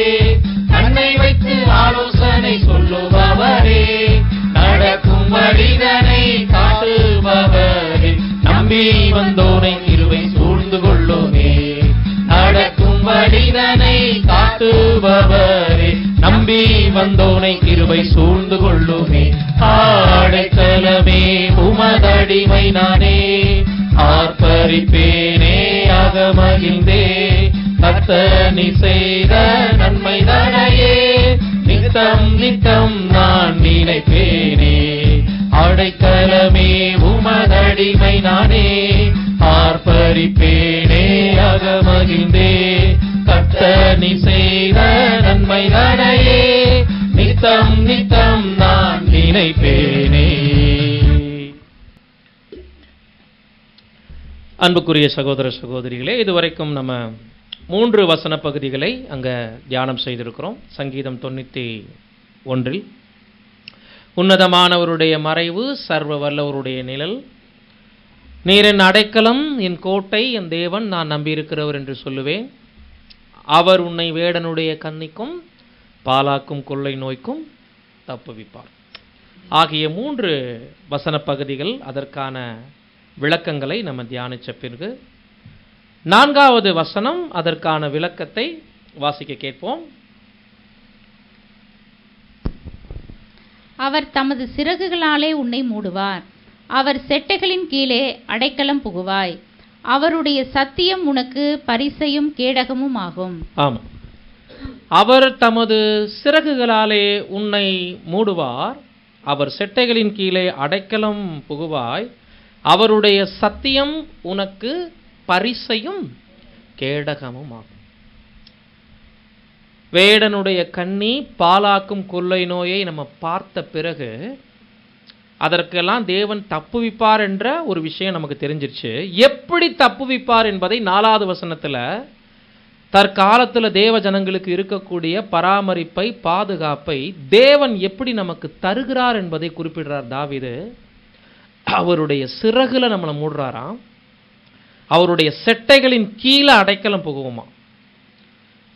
கண்ணை வைத்து ஆலோசனை சொல்லுபவரே. நடக்கும் வழிதனை காட்டுபவரே, நம்பி வந்தோனை கிருபை சூழ்ந்து கொள்ளுமே. நடக்கும் வழிதனை காட்டுபவரே, நம்பி வந்தோனை கிருபை சூழ்ந்து கொள்ளுமே. அடைக்கலமே உமது அடிமை நானே, ஆர்ப்பரிப்பேனே அகமகிழ்ந்தே, கர்த்தர் நீர் செய்த நன்மை தானையே, நித்தம் நித்தம் நான் நினைப்பேனே. அடைக்கலமே உமது அடிமை நானே, ஆர்ப்பரிப்பேனே அகமகிழ்ந்தே, கர்த்தர் நீர் செய்த நன்மை தானையே, நித்தம் நித்தம் நான் நினைப்பேனே. அன்புக்குரிய சகோதர சகோதரிகளே, இதுவரைக்கும் நம்ம 3 வசன பகுதிகளை அங்கே தியானம் செய்திருக்கிறோம். சங்கீதம் 91 உன்னதமானவருடைய மறைவு, சர்வ வல்லவருடைய நிழல், நீர் என் அடைக்கலம், என் கோட்டை, என் தேவன், நான் நம்பியிருக்கிறவர் என்று சொல்லுவேன். அவர் உன்னை வேடனுடைய கண்ணிக்கும் பாலாக்கும் கொள்ளை நோய்க்கும் தப்புவிப்பார் ஆகிய 3 வசன பகுதிகள், அதற்கான விளக்கங்களை நம்ம தியானிச்ச பிறகு 4வது வசனம், அதற்கான விளக்கத்தை வாசிக்க கேட்போம். அவர் தமது சிறகுகளாலே உன்னை மூடுவார், அவர் செட்டைகளின் கீழே அடைக்கலம் புகுவாய், அவருடைய சத்தியம் உனக்கு பரிசையும் கேடகமும் ஆகும். ஆமாம், அவர் தமது சிறகுகளாலே உன்னை மூடுவார், அவர் செட்டைகளின் கீழே அடைக்கலம் புகுவாய், அவருடைய சத்தியம் உனக்கு பரிசையும் கேடகமும் ஆகும். வேடனுடைய கண்ணி, பாலாக்கும் கொள்ளை நோயை நம்ம பார்த்த பிறகு அதற்கெல்லாம் தேவன் தப்புவிப்பார் என்ற ஒரு விஷயம் நமக்கு தெரிஞ்சிருச்சு. எப்படி தப்புவிப்பார் என்பதை 4வது வசனத்துல தற்காலத்தில் தேவ ஜனங்களுக்கு இருக்கக்கூடிய பராமரிப்பை, பாதுகாப்பை தேவன் எப்படி நமக்கு தருகிறார் என்பதை குறிப்பிடுறார் தாவீது. அவருடைய சிறகுல நம்மளை மூடுறாராம், அவருடைய செட்டைகளின் கீழே அடைக்கலம் புகுவோமா.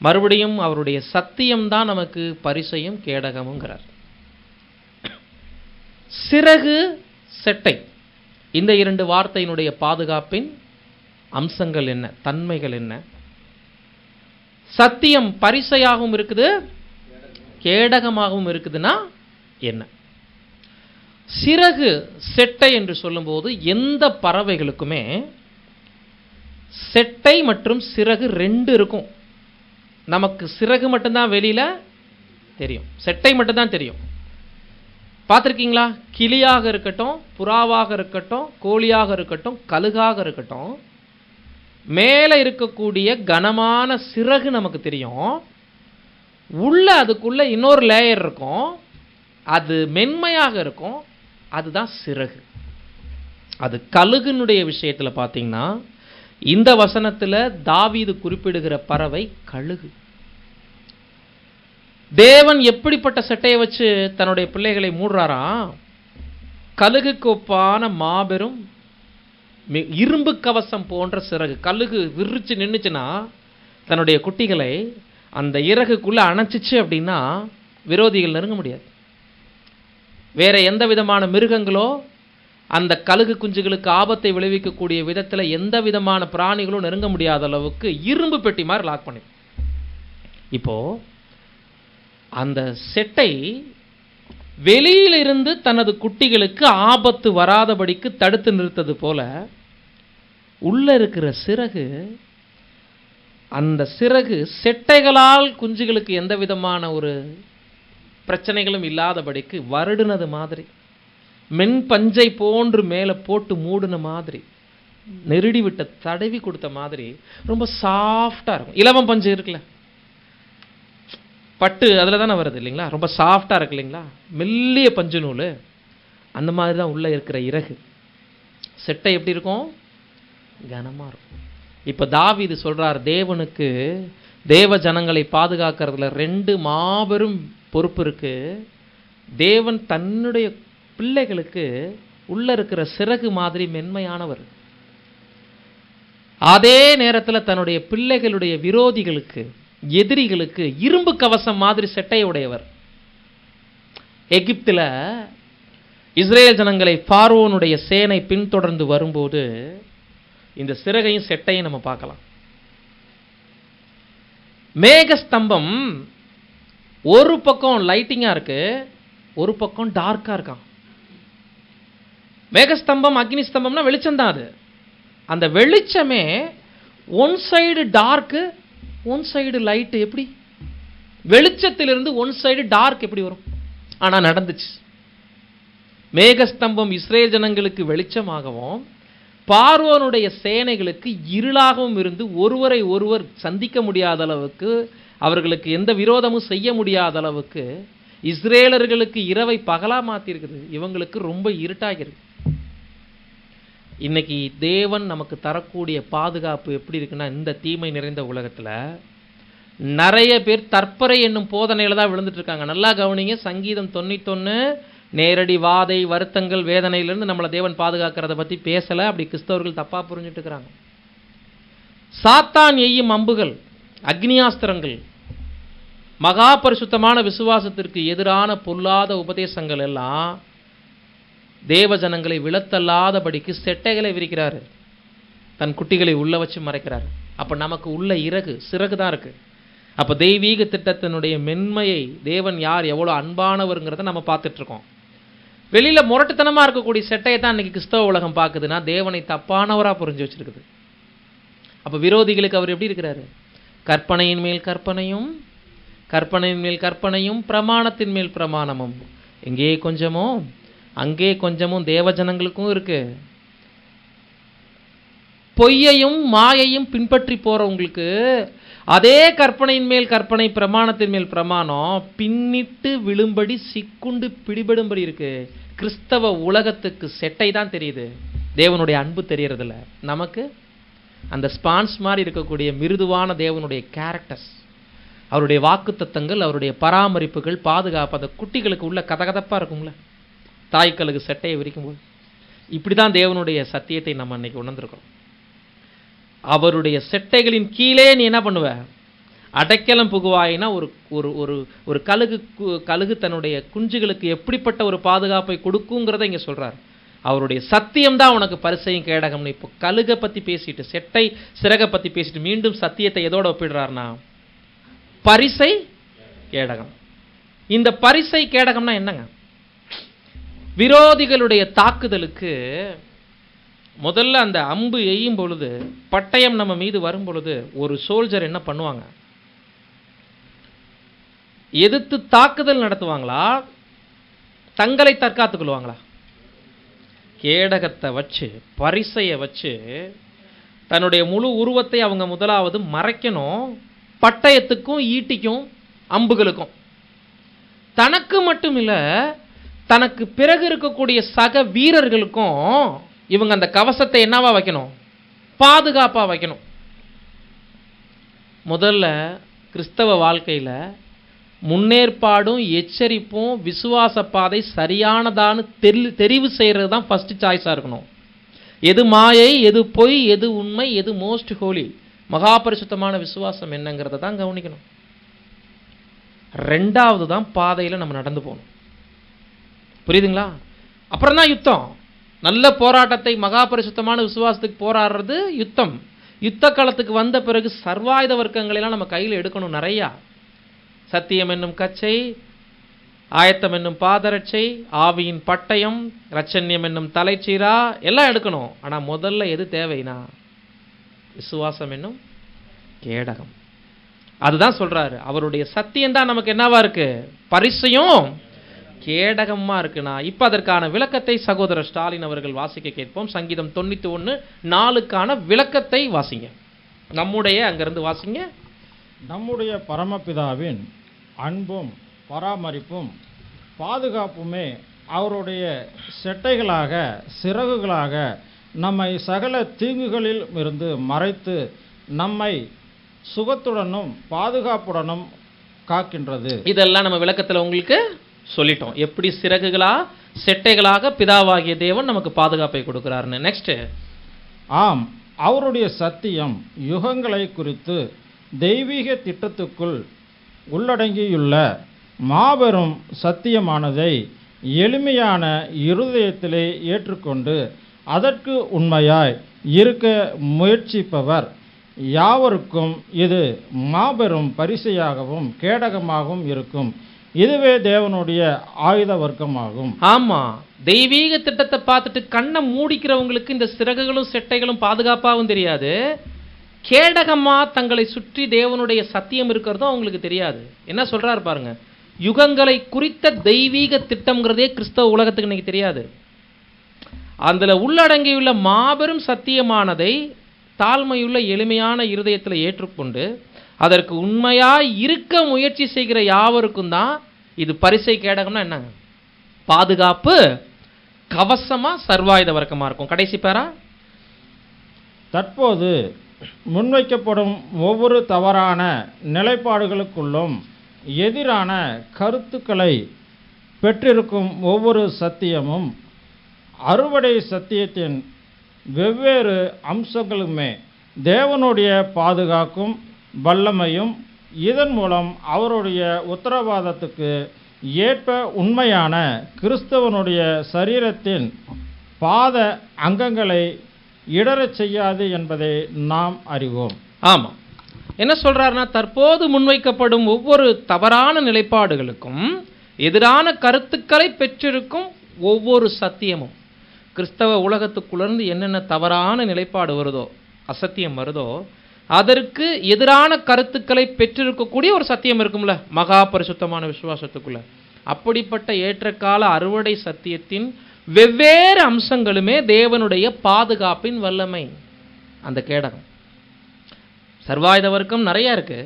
மறுபடியும் அவருடைய சத்தியம்தான் நமக்கு பரிசையும் கேடகமுங்கிறார். சிறகு, செட்டை, இந்த 2 வார்த்தையினுடைய பாதுகாப்பின் அம்சங்கள் என்ன, தன்மைகள் என்ன? சத்தியம் பரிசையாகவும் இருக்குது, கேடகமாகவும் இருக்குதுன்னா என்ன? சிறகு, செட்டை என்று சொல்லும்போது எந்த பறவைகளுக்குமே செட்டை மற்றும் சிறகு 2 இருக்கும். நமக்கு சிறகு மட்டும்தான் வெளியில தெரியும், செட்டை மட்டும்தான் தெரியும். பார்த்துருக்கீங்களா? கிளியாக இருக்கட்டும், புறாவாக இருக்கட்டும், கோழியாக இருக்கட்டும், கழுகாக இருக்கட்டும், மேலே இருக்கக்கூடிய கனமான சிறகு நமக்கு தெரியும். உள்ள அதுக்குள்ள இன்னொரு லேயர் இருக்கும், அது மென்மையாக இருக்கும், அதுதான் சிறகு. அது கழுகுனுடைய விஷயத்துல பார்த்தீங்கன்னா இந்த வசனத்துல தாவீது குறிப்பிடுகிற பறவை கழுகு. தேவன் எப்படிப்பட்ட செட்டையை வச்சு தன்னுடைய பிள்ளைகளை மூடுறாராம்? கழுகுக்கு ஒப்பான மாபெரும் இரும்பு கவசம் போன்ற சிறகு. கழுகு விரிச்சு நின்றுச்சுன்னா தன்னுடைய குட்டிகளை அந்த இறகுக்குள்ள அணைச்சிச்சு அப்படின்னா விரோதிகள் நெருங்க முடியாது. வேற எந்த விதமான மிருகங்களோ அந்த கழுகு குஞ்சுகளுக்கு ஆபத்தை விளைவிக்கக்கூடிய விதத்தில் எந்த விதமான பிராணிகளும் நெருங்க முடியாத அளவுக்கு இரும்பு பெட்டி மாதிரி லாக் பண்ணி. இப்போ அந்த செட்டை வெளியிலிருந்து தனது குட்டிகளுக்கு ஆபத்து வராதபடிக்கு தடுத்து நிறுத்தது போல உள்ள இருக்கிற சிறகு, அந்த சிறகு செட்டைகளால் குஞ்சுகளுக்கு எந்த விதமான ஒரு பிரச்சனைகளும் இல்லாதபடிக்கு வருடுனது மாதிரி, மென் பஞ்சை போன்று மேலே போட்டு மூடுன மாதிரி, நெருடி விட்ட தடவி கொடுத்த மாதிரி ரொம்ப சாஃப்டா இருக்கும். இலவம் பஞ்சு இருக்குல்ல, பட்டு அதில் தானே வருது இல்லைங்களா, ரொம்ப சாஃப்டா இருக்கு இல்லைங்களா, மெல்லிய பஞ்சு நூல், அந்த மாதிரி தான் உள்ள இருக்கிற இறகு. செட்டை எப்படி இருக்கும்? கனமா இருக்கும். இப்ப தாவீது சொல்றார், தேவனுக்கு தேவ ஜனங்களை பாதுகாக்கிறதுல 2 மாபெரும் பொறுப்பு இருக்கு. தேவன் தன்னுடைய பிள்ளைகளுக்கு உள்ள இருக்கிற சிறகு மாதிரி மென்மையானவர். அதே நேரத்தில் தன்னுடைய பிள்ளைகளுடைய விரோதிகளுக்கு, எதிரிகளுக்கு இரும்பு கவசம் மாதிரி செட்டை உடையவர். எகிப்தில் இஸ்ரேல் ஜனங்களை பார்வோனுடைய சேனை பின்தொடர்ந்து வரும்போது இந்த சிறகையும் செட்டையும் நம்ம பார்க்கலாம். மேகஸ்தம்பம் ஒரு பக்கம் லைட்டிங்கா இருக்கு, ஒரு பக்கம் டார்க்கா இருக்கான். மேகஸ்தம்பம் அக்னி ஸ்தம்பம்னா வெளிச்சம் தான். அது அந்த வெளிச்சமே one side dark, one side light. எப்படி வெளிச்சத்திலிருந்து ஒன் சைடு டார்க் எப்படி வரும்? ஆனா நடந்துச்சு. மேகஸ்தம்பம் இஸ்ரேல் ஜனங்களுக்கு வெளிச்சமாகவும் பார்வோனுடைய சேனைகளுக்கு இருளாகவும் இருந்து ஒருவரை ஒருவர் சந்திக்க முடியாத அளவுக்கு, அவர்களுக்கு எந்த விரோதமும் செய்ய முடியாத அளவுக்கு இஸ்ரேலர்களுக்கு இரவை பகலா மாத்தி இருக்குது. இவங்களுக்கு ரொம்ப இருட்டாகிறது. இன்னைக்கு தேவன் நமக்கு தரக்கூடிய பாதுகாப்பு எப்படி இருக்குன்னா, இந்த தீமை நிறைந்த உலகத்துல நிறைய பேர் தற்பரை என்னும் போதனையில தான் விழுந்துட்டு இருக்காங்க. நல்லா கவனிங்க. சங்கீதம் 91 நேரடி வாதை, வருத்தங்கள், வேதனையிலிருந்து நம்மளை தேவன் பாதுகாக்கிறத பத்தி பேசல. அப்படி கிறிஸ்தவர்கள் தப்பா புரிஞ்சுட்டு இருக்கிறாங்க. சாத்தான் எய்யும் அம்புகள், அக்னியாஸ்திரங்கள், மகா பரிசுத்தமான விசுவாசத்திற்கு எதிரான பொல்லாத உபதேசங்கள் எல்லாம் தேவ ஜனங்களை விழத்தல்லாதபடிக்கு செட்டைகளை விரிக்கிறாரு, தன் குட்டிகளை உள்ள வச்சு மறைக்கிறாரு. அப்ப நமக்கு உள்ள சிறகு தான் இருக்கு. அப்ப தெய்வீக திட்டத்தினுடைய மென்மையை, தேவன் யார், எவ்வளவு அன்பானவர்ங்கிறத நம்ம பார்த்துட்டு இருக்கோம். வெளியில முரட்டுத்தனமா இருக்கக்கூடிய செட்டையை தான் இன்னைக்கு கிறிஸ்தவ உலகம் பார்க்குதுன்னா தேவனை தப்பானவரா புரிஞ்சு வச்சிருக்குது. அப்ப விரோதிகளுக்கு அவர் எப்படி இருக்கிறாரு? கற்பனையின் மேல் கற்பனையும், கற்பனையின் மேல் கற்பனையும், பிரமாணத்தின் மேல் பிரமாணமும். எங்கே கொஞ்சமோ அங்கே கொஞ்சமும் தேவஜனங்களுக்கும் இருக்கு. பொய்யையும் மாயையும் பின்பற்றி போறவங்களுக்கு அதே கற்பனையின் மேல் கற்பனை, பிரமாணத்தின் மேல் பிரமாணம் பின்னிட்டு விழும்படி சிக்குண்டு பிடிபடும்படி இருக்கு. கிறிஸ்தவ உலகத்துக்கு செட்டை தான் தெரியுது, தேவனுடைய அன்பு தெரியறதில்ல. நமக்கு அந்த ஸ்பான்ஸ் மாதிரி இருக்கக்கூடிய மிருதுவான தேவனுடைய கேரக்டர்ஸ், அவருடைய வாக்குத்தத்தங்கள், அவருடைய பராமரிப்புகள், பாதுகாப்பு, அந்த குட்டிகளுக்கு உள்ள கதகதப்பா இருக்கும்ல, தாய்க்களுக்கு செட்டையை விரிக்கும்போது. இப்படிதான் தேவனுடைய சத்தியத்தை நம்ம இன்னைக்கு உணர்ந்திருக்கிறோம். அவருடைய செட்டைகளின் கீழே நீ என்ன பண்ணுவ? அடைக்கலம் புகுவாயினா ஒரு ஒரு ஒரு ஒரு கழுகு தன்னுடைய குஞ்சுகளுக்கு எப்படிப்பட்ட ஒரு பாதுகாப்பை கொடுக்குங்கிறத இங்க சொல்றாரு. அவருடைய சத்தியம் தான் உனக்கு பரிசையும் கேடகம்னு. இப்போ கழுகை பத்தி பேசிட்டு, செட்டை சிறகை பத்தி பேசிட்டு, மீண்டும் சத்தியத்தை எதோட ஒப்பிடுறாருனா பரிசை கேடகம். இந்த பரிசை கேடகம்னா என்னங்க? விரோதிகளுடைய தாக்குதலுக்கு முதல்ல அந்த அம்பு எய்யும் பொழுது, பட்டயம் நம்ம மீது வரும் பொழுது ஒரு சோல்ஜர் என்ன பண்ணுவாங்க? எதிர்த்து தாக்குதல் நடத்துவாங்களா, தங்களை தற்காத்துக் கொள்வாங்களா? கேடகத்தை வச்சு, பரிசைய வச்சு தன்னுடைய முழு உருவத்தை அவங்க முதலாவது மறைக்கணும். பட்டயத்துக்கும் ஈட்டிக்கும் அம்புகளுக்கும். தனக்கு மட்டும் இல்ல, தனக்கு பிறகு இருக்கக்கூடிய சக வீரர்களுக்கும் இவங்க அந்த கவசத்தை என்னவா வைக்கணும்? பாதுகாப்பா வைக்கணும். முதல்ல கிறிஸ்தவ வாழ்க்கையில முன்னேற்பாடும் எச்சரிப்பும் விசுவாச பாதை சரியானதான்னு தெரிவு செய்யறது தான் ஃபர்ஸ்ட் சாய்ஸா இருக்கணும். எது மாயை, எது பொய், எது உண்மை, எது மோஸ்ட் ஹோலி, மகா பரிசுத்தமான விசுவாசம் என்னங்கிறத தான் கவனிக்கணும். ரெண்டாவது தான் பாதையில நம்ம நடந்து போகணும். புரியுதுங்களா? அப்புறம் தான் யுத்தம். நல்ல போராட்டத்தை, மகா பரிசுத்தமான விசுவாசத்துக்கு போராடுறது யுத்தம். யுத்த காலத்துக்கு வந்த பிறகு சர்வாயுத வர்க்கங்களெல்லாம் நம்ம கையில் எடுக்கணும். நிறையா சத்தியம் என்னும் கச்சை, ஆயத்தம் என்னும் பாதரட்சை, ஆவியின் பட்டயம், இரட்சண்யம் என்னும் தலைச்சீரா எல்லாம் எடுக்கணும். ஆனா முதல்ல எது தேவைனா விசுவாசம் என்னும் கேடகம். அதுதான் சொல்றாரு. அவருடைய சத்தியம் தான் நமக்கு என்னவா இருக்கு? பரிசையும் கேடகமா இருக்குனா. இப்ப அதற்கான விளக்கத்தை சகோதரர் ஸ்டாலின் அவர்கள் வாசிக்க கேட்போம். சங்கீதம் 91:4 விளக்கத்தை வாசிங்க. நம்முடைய அங்கிருந்து வாசிங்க. நம்முடைய பரமபிதாவின் அன்பும் பராமரிப்பும் பாதுகாப்புமே அவருடைய செட்டைகளாக, சிறகுகளாக நம்மை சகல தீங்குகளில் இருந்து மறைத்து நம்மை சுகத்துடனும் பாதுகாப்புடனும் காக்கின்றது. இதெல்லாம் நம்ம விளக்கத்துல உங்களுக்கு சொல்லிட்டோம். எப்படி சிறகுகளா, செட்டைகளாக பிதாவாகிய தேவன் நமக்கு பாதுகாப்பை கொடுக்கிறாருன்னு. நெக்ஸ்ட், ஆம், அவருடைய சத்தியம் யுகங்களை குறித்து தெய்வீக திட்டத்துக்குள் உள்ளடங்கியுள்ள மாபெரும் சத்தியமானதை எளிமையான இருதயத்திலே ஏற்றுக்கொண்டு அதற்கு உண்மையாய் இருக்க முயற்சிப்பவர் யாவருக்கும் இது மாபெரும் பரிசையாகவும் கேடகமாகவும் இருக்கும். இதுவே தேவனுடைய ஆயுத வர்க்கமாகும். ஆமா, தெய்வீக திட்டத்தை பார்த்துட்டு கண்ணை மூடிக்கிறவங்களுக்கு இந்த சிறகுகளும் செட்டைகளும் பாதுகாப்பாகவும் தெரியாது, கேடகமா தங்களை சுற்றி தேவனுடைய சத்தியம் இருக்கிறதும் அவங்களுக்கு தெரியாது. என்ன சொல்றாரு பாருங்க, யுகங்களை குறித்த தெய்வீக திட்டம்ங்கிறதே கிறிஸ்தவ உலகத்துக்கு இன்னைக்கு தெரியாது. அதுல உள்ளடங்கியுள்ள மாபெரும் சத்தியமானதை தாழ்மையுள்ள எளிமையான இருதயத்தில் ஏற்றுக்கொண்டு அதற்கு உண்மையாய் இருக்க முயற்சி செய்கிற யாவருக்கும் தான் இது பரிசை கேடகம்னா என்னங்க? பாதுகாப்பு கவசமா, சர்வாயுத வர்க்கமா இருக்கும். கடைசி பேரா தற்போது முன்வைக்கப்படும் ஒவ்வொரு தவறான நிலைப்பாடுகளுக்குள்ளும் எதிரான கருத்துக்களை பெற்றிருக்கும் ஒவ்வொரு சத்தியமும் அறுவடை சத்தியத்தின் வெவ்வேறு அம்சங்களுமே தேவனுடைய பாதுகாக்கும் வல்லமையும் இதன் மூலம் அவருடைய உத்தரவாதத்துக்கு ஏற்ப உண்மையான கிறிஸ்தவனுடைய சரீரத்தின் பாத அங்கங்களை இடரச் செய்யாது என்பதை நாம் அறிவோம். ஆமாம், என்ன சொல்றாருன்னா, தற்போது முன்வைக்கப்படும் ஒவ்வொரு தவறான நிலைப்பாடுகளுக்கும் எதிரான கருத்துக்களை பெற்றிருக்கும் ஒவ்வொரு சத்தியமும், கிறிஸ்தவ உலகத்துக்குள்ளேருந்து என்னென்ன தவறான நிலைப்பாடு வருதோ, அசத்தியம் வருதோ, அதற்கு எதிரான கருத்துக்களை பெற்றிருக்கக்கூடிய ஒரு சத்தியம் இருக்கும்ல, மகா பரிசுத்தமான விசுவாசத்துக்குள்ள. அப்படிப்பட்ட ஏற்றகால அறுவடை சத்தியத்தின் வெவ்வேறு அம்சங்களுமே தேவனுடைய பாதுகாப்பின் வல்லமை. அந்த கேடகம் சர்வாயுத வர்க்கம் நிறைய இருக்கு.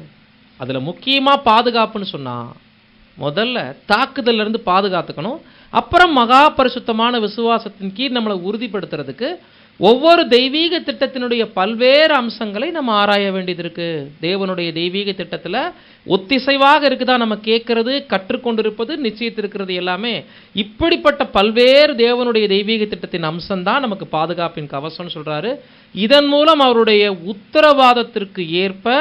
அதில் முக்கியமாக பாதுகாப்புன்னு சொன்னால், முதல்ல தாக்குதல்ல இருந்து பாதுகாத்துக்கணும். அப்புறம் மகா பரிசுத்தமான விசுவாசத்தின் கீழ் நம்மளை உறுதிப்படுத்துறதுக்கு ஒவ்வொரு தெய்வீக திட்டத்தினுடைய பல்வேறு அம்சங்களை நம்ம ஆராய வேண்டியது இருக்கு. தேவனுடைய தெய்வீக திட்டத்தில் ஒத்திசைவாக இருக்குதா நம்ம கேட்கறது, கற்றுக்கொண்டிருப்பது, நிச்சயித்திருக்கிறது எல்லாமே. இப்படிப்பட்ட பல்வேறு தேவனுடைய தெய்வீக திட்டத்தின் அம்சம்தான் நமக்கு பாதுகாப்பின் கவசம்னு சொல்றாரு. இதன் மூலம் அவருடைய உத்தரவாதத்திற்கு ஏற்ப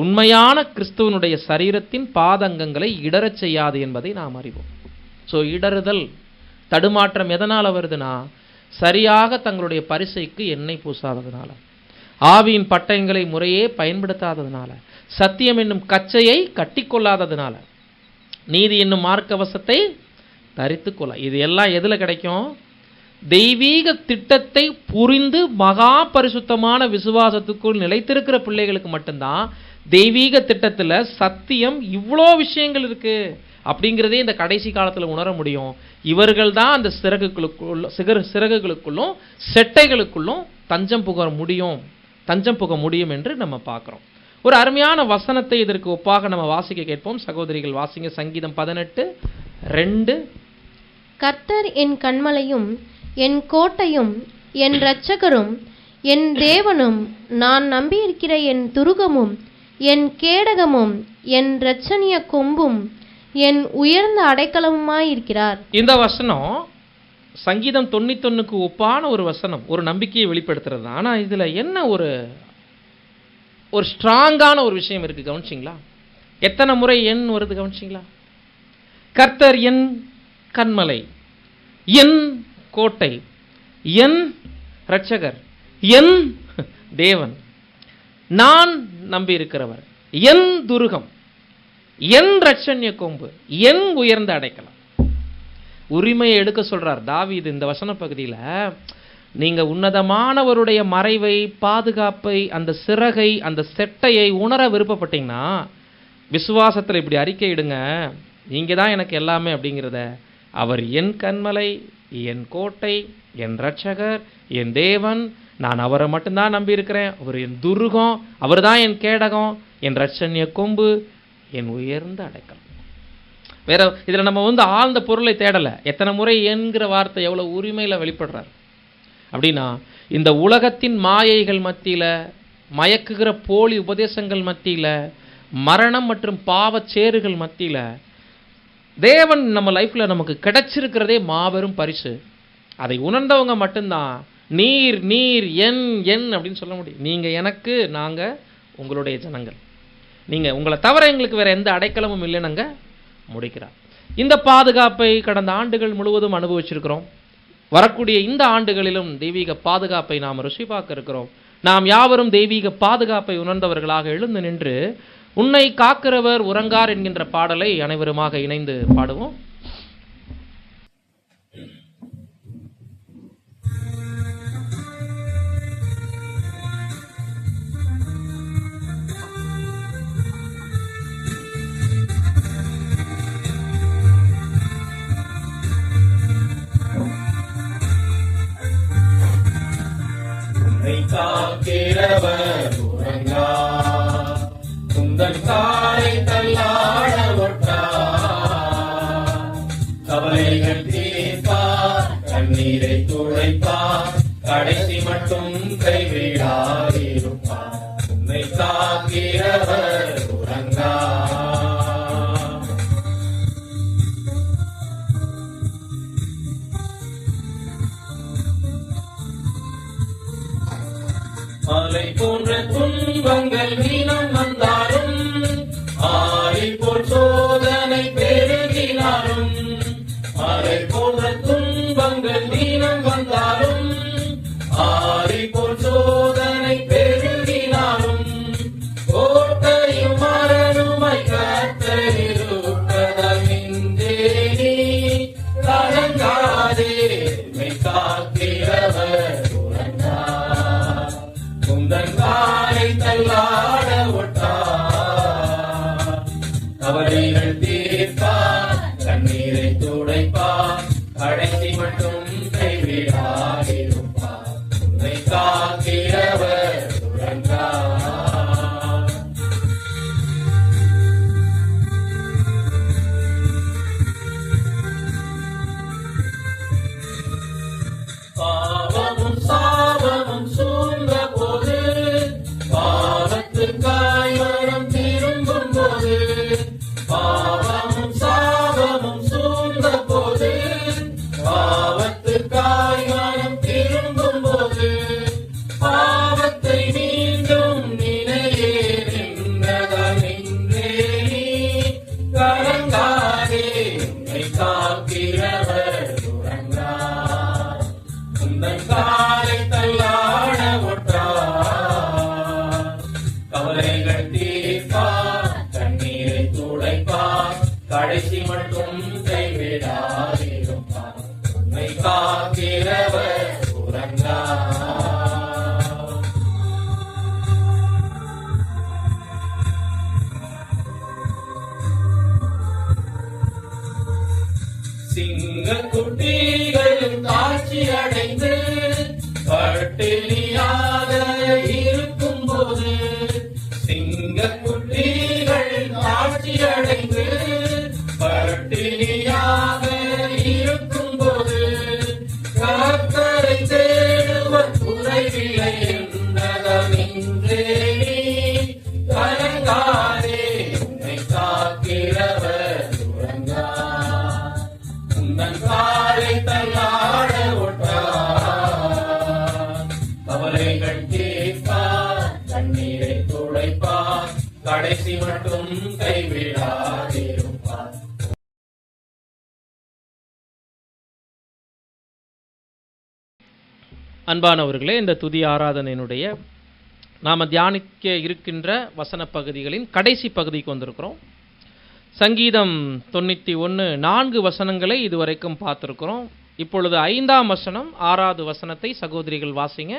உண்மையான கிறிஸ்துவனுடைய சரீரத்தின் பாதங்கங்களை இடரச் செய்யாது என்பதை நாம் அறிவோம். ஸோ இடறுதல், தடுமாற்றம் எதனால் வருதுன்னா, சரியாக தங்களுடைய பரிசைக்கு எண்ணெய் பூசாததுனால, ஆவியின் பட்டயங்களை முறையே பயன்படுத்தாததுனால, சத்தியம் என்னும் கச்சையை கட்டிக்கொள்ளாததுனால, நீதி என்னும் மார்க்கவசத்தை தரித்து கொள்ள. இது எல்லாம் எதில் கிடைக்கும்? தெய்வீக திட்டத்தை புரிந்து மகா பரிசுத்தமான விசுவாசத்துக்குள் நிலைத்திருக்கிற பிள்ளைகளுக்கு மட்டும்தான் தெய்வீக திட்டத்தில் சத்தியம் இவ்வளோ விஷயங்கள் இருக்கு அப்படிங்கிறதே இந்த கடைசி காலத்தில் உணர முடியும். இவர்கள் தான் அந்த சிறகுகளுக்குள்ளும் செட்டைகளுக்குள்ளும் தஞ்சம் புக முடியும் என்று நம்ம பார்க்குறோம். ஒரு அருமையான வசனத்தை இதற்கு ஒப்பாக நம்ம வாசிக்க கேட்போம். சகோதரிகள் வாசிங்க. சங்கீதம் 18:2. கர்த்தர் என் கன்மலையும் என் கோட்டையும் என் இரட்சகரும் என் தேவனும் நான் நம்பியிருக்கிற என் துருகமும் என் கேடகமும் என் இரட்சணிய கொம்பும் என் உயர்ந்த அடைக்கலமுமாயிருக்கிறார். இந்த வசனம் சங்கீதம் 91க்கு ஒப்பான ஒரு வசனம், ஒரு நம்பிக்கையை வெளிப்படுத்துறது. ஆனா இதுல என்ன ஒரு ஸ்ட்ராங்கான ஒரு விஷயம் இருக்கு, கவனிச்சிங்களா? எத்தனை முறை என் வருது கவனிச்சிங்களா? கர்த்தர் என் கன்மலை, என் கோட்டை, என் இரட்சகர், என் தேவன், நான் நம்பி இருக்கிறவர், என் துருகம், என் இரட்சணிய கொம்பு, என் உயர்ந்த அடைக்கலம். உரிமையை எடுக்க சொல்றார் தாவீது இந்த வசன பகுதியில். நீங்க உன்னதமானவருடைய மறைவை, பாதுகாப்பை, அந்த சிறகை, அந்த செட்டையை உணர விருப்பப்பட்டீங்கன்னா விசுவாசத்தில் இப்படி அறிக்கை இடுங்க, நீங்க தான் எனக்கு எல்லாமே அப்படிங்கிறத. அவர் என் கன்மலை, என் கோட்டை, என் இரட்சகர், என் தேவன், நான் அவரை மட்டும்தான் நம்பி இருக்கிறேன். அவர் என் துருகம், அவர் தான் என் கேடகம், என் இரட்சணிய கொம்பு, என் உயர்ந்த அடைக்கலம். வேற இதுல நம்ம ஆழ்ந்த பொருளை தேடலை. எத்தனை முறை என்கிற வார்த்தை எவ்வளவு உரிமையில வெளிப்படுறார் அப்படின்னா, இந்த உலகத்தின் மாயைகள் மத்தியில, மயக்குகிற போலி உபதேசங்கள் மத்தியில, மரணம் மற்றும் பாவச்சேறுகள் மத்தியில தேவன் நம்ம லைஃப்ல நமக்கு கிடைச்சிருக்கிறதே மாபெரும் பரிசு. அதை உணர்ந்தவங்க மட்டும்தான் நீர் நீர் என் என் அப்படின்னு சொல்ல முடியும். நீங்க எனக்கு, நாங்க உங்களுடைய ஜனங்கள், நீங்க உங்களை தவிர எங்களுக்கு வேற எந்த அடைக்கலமும் இல்லைன்னு முடிக்கிறார். இந்த பாதுகாப்பை கடந்த ஆண்டுகள் முழுவதும் அனுபவிச்சிருக்கிறோம். வரக்கூடிய இந்த ஆண்டுகளிலும் தெய்வீக பாதுகாப்பை நாம் ருசி பார்க்க இருக்கிறோம். நாம் யாவரும் தெய்வீக பாதுகாப்பை உணர்ந்தவர்களாக எழுந்து நின்று உன்னை காக்கிறவர் உறங்கார் என்கின்ற பாடலை அனைவருமாக இணைந்து பாடுவோம். காக்கிறவர் உறங்கார், உந்தன் காலை தள்ளாட ஒட்டார், கவலைகள் தீர்ப்பார், கண்ணீரை துடைப்பார், கடைசி மட்டும் கைவிடாதிருப்பார். உன்னை காக்கிறவர் உறங்கா. மலை போன்ற துன்பங்கள் தினம் வந்தாலும், ஆரி போல் சோதனை பெருகினாலும், மலை போன்ற துன்பங்கள் தினம் வந்தாலும், ஆரி போல் சோதனை பெருகினாலும், கோட்டையும் மரணுமை கர்த்தரிருப்பதால் நின்றேனே. கலங்காதே, உன்னை காக்கிறவர் உறங்கார். உந்தன் காலை தள்ளாட ஒட்டார். கவலைகள் தீர்ப்பார், கண்ணீரை துடைப்பார். கடைசி மட்டும் கைவிடாதிருப்பார். உன்னை காக்கிறவர் உறங்கார். பாவமும் சாபமும் சூழ்ந்த போது, பாவத்துக்காய் மனம் திரும்பும் போது, பாவமும் சாபமும் சூழ்ந்த போது, பாவத்துக்காய் மனம் திரும்பும் போது, பாவத்தை மீண்டும் நினையே நின்றதால் நின்றே நீ. கலங்காதே, உன்னை காக்கிறவர் உறங்கார். உந்தன் காலை தள்ளாட ஒட்டார். கவலைகள் தீர்ப்பார், கண்ணீரை துடைப்பார். கடைசி மட்டும் கைவிடாதிருப்பார். உன்னை காக்கிறவர் உறங்கார். சிங்க குட்டிகளும் தாட்சி அடைந்து பட்டினியாக இருக்கும் போது, சிங்க குட்டிகள் தாட்சி அடைந்து பட்டினியாக இருக்கும் போது, கர்த்தரை தேடுவர் குறைவில்லை என்றதால் நின்றே நீ. கலங்காதே, உன்னை காக்கிறவர் உறங்கார். உந்தன் காலை தள்ளாட ஒட்டார். கவலைகள் தீர்ப்பார், கண்ணீரை துடைப்பார். கடைசி மட்டும் கைவிடாதிருப்பார். அன்பானவர்களே, இந்த துதி ஆராதனையினுடைய நாம் தியானிக்க இருக்கின்ற வசன பகுதிகளின் கடைசி பகுதிக்கு வந்திருக்கிறோம். சங்கீதம் 91 4 வசனங்களை இதுவரைக்கும் பார்த்திருக்கிறோம். இப்பொழுது 5ஆம் வசனம் 6வது வசனத்தை சகோதரிகள் வாசிங்க.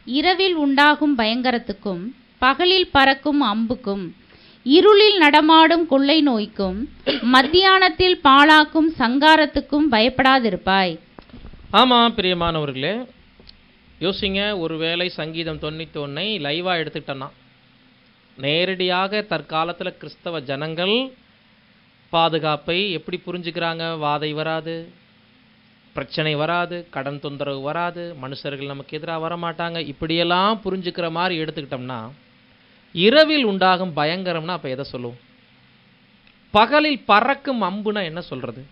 இரவில் உண்டாகும் பயங்கரத்துக்கும் பகலில் பறக்கும் அம்புக்கும் இருளில் நடமாடும் கொள்ளை நோய்க்கும் மத்தியானத்தில் பாழாக்கும் சங்காரத்துக்கும் பயப்படாதிருப்பாய். ஆமாம் பிரியமானவர்களே, யோசிங்க, ஒருவேளை சங்கீதம் 91 லைவாக எடுத்துக்கிட்டோன்னா, நேரடியாக தற்காலத்தில் கிறிஸ்தவ ஜனங்கள் பாதுகாப்பை எப்படி புரிஞ்சுக்கிறாங்க? வாதை வராது, பிரச்சனை வராது, கடன் தொந்தரவு வராது, மனுஷர்கள் நமக்கு எதிராக வரமாட்டாங்க, இப்படியெல்லாம் புரிஞ்சுக்கிற மாதிரி எடுத்துக்கிட்டோம்னா, இரவில் உண்டாகும் பயங்கரம்னா அப்போ எதை சொல்லுவோம்? பகலில் பறக்கும் அம்புனா என்ன சொல்கிறது?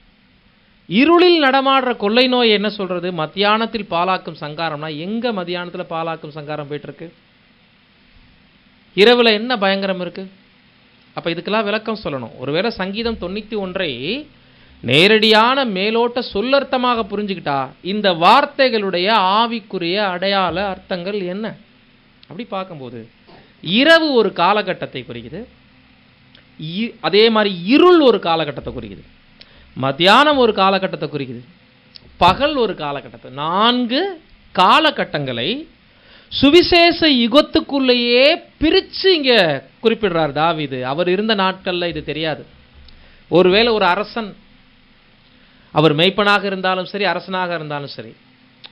இருளில் நடமாடுற கொள்ளை நோய் என்ன சொல்கிறது? மத்தியானத்தில் பாலாக்கும் சங்காரம்னா எங்கே மத்தியானத்தில் பாலாக்கும் சங்காரம் போயிட்டுருக்கு? இரவில் என்ன பயங்கரம் இருக்குது? அப்போ இதுக்கெல்லாம் விளக்கம் சொல்லணும். ஒருவேளை சங்கீதம் 91 நேரடியான மேலோட்ட சொல்லர்த்தமாக புரிஞ்சுக்கிட்டா இந்த வார்த்தைகளுடைய ஆவிக்குரிய அடையாள அர்த்தங்கள் என்ன? அப்படி பார்க்கும்போது இரவு ஒரு காலகட்டத்தை குறிக்குது, அதே மாதிரி இருள் ஒரு காலகட்டத்தை குறிக்குது, மத்தியானம் ஒரு காலகட்டத்தை குறிக்குது, பகல் ஒரு காலகட்டத்தை, 4 காலகட்டங்களை சுவிசேஷ யுகத்துக்குள்ளேயே பிரித்து இங்கே குறிப்பிடுறார் தாவீது. அவர் இருந்த நாட்களில் இது தெரியாது. ஒருவேளை ஒரு அரசன், அவர் மெய்ப்பனாக இருந்தாலும் சரி, அரசனாக இருந்தாலும் சரி,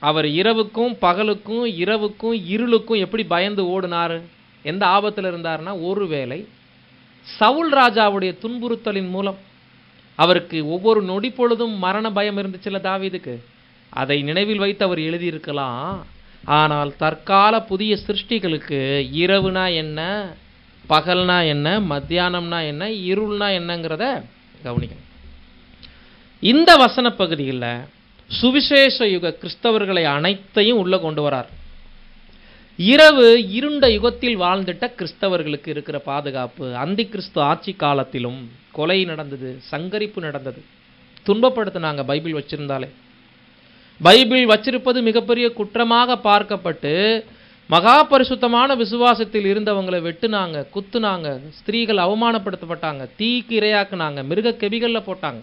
அவர் இரவுக்கும் பகலுக்கும் இரவுக்கும் இருளுக்கும் எப்படி பயந்து ஓடினார், எந்த ஆபத்தில் இருந்தார்னா, ஒருவேளை சவுல் ராஜாவுடைய துன்புறுத்தலின் மூலம் அவருக்கு ஒவ்வொரு நொடி பொழுதும் மரண பயம் இருந்துச்சுல்ல தாவீதுக்கு, அதை நினைவில் வைத்து அவர் எழுதியிருக்கலாம். ஆனால் தற்கால புதிய சிருஷ்டிகளுக்கு இரவுனா என்ன, பகல்னா என்ன, மத்தியானம்னா என்ன, இருள்னா என்னங்கிறத கவனிக்கணும். இந்த வசன பகுதியில் சுவிசேஷ யுக கிறிஸ்தவர்களை அனைத்தையும் உள்ள கொண்டு வரார். இரவு இருண்ட யுகத்தில் வாழ்ந்துட்ட கிறிஸ்தவர்களுக்கு இருக்கிற பாதுகாப்பு, அந்தி கிறிஸ்து ஆட்சி காலத்திலும் கொலை நடந்தது, சங்கரிப்பு நடந்தது, துன்பப்படுத்தினாங்க. பைபிள் வச்சிருந்தாலே, பைபிள் வச்சிருப்பது மிகப்பெரிய குற்றமாக பார்க்கப்பட்டு மகா பரிசுத்தமான விசுவாசத்தில் இருந்தவங்களை வெட்டுனாங்க, குத்துனாங்க, ஸ்திரீகள் அவமானப்படுத்தப்பட்டாங்க, தீக்கு இரையாக்குனாங்க, மிருக கெபிகளில் போட்டாங்க.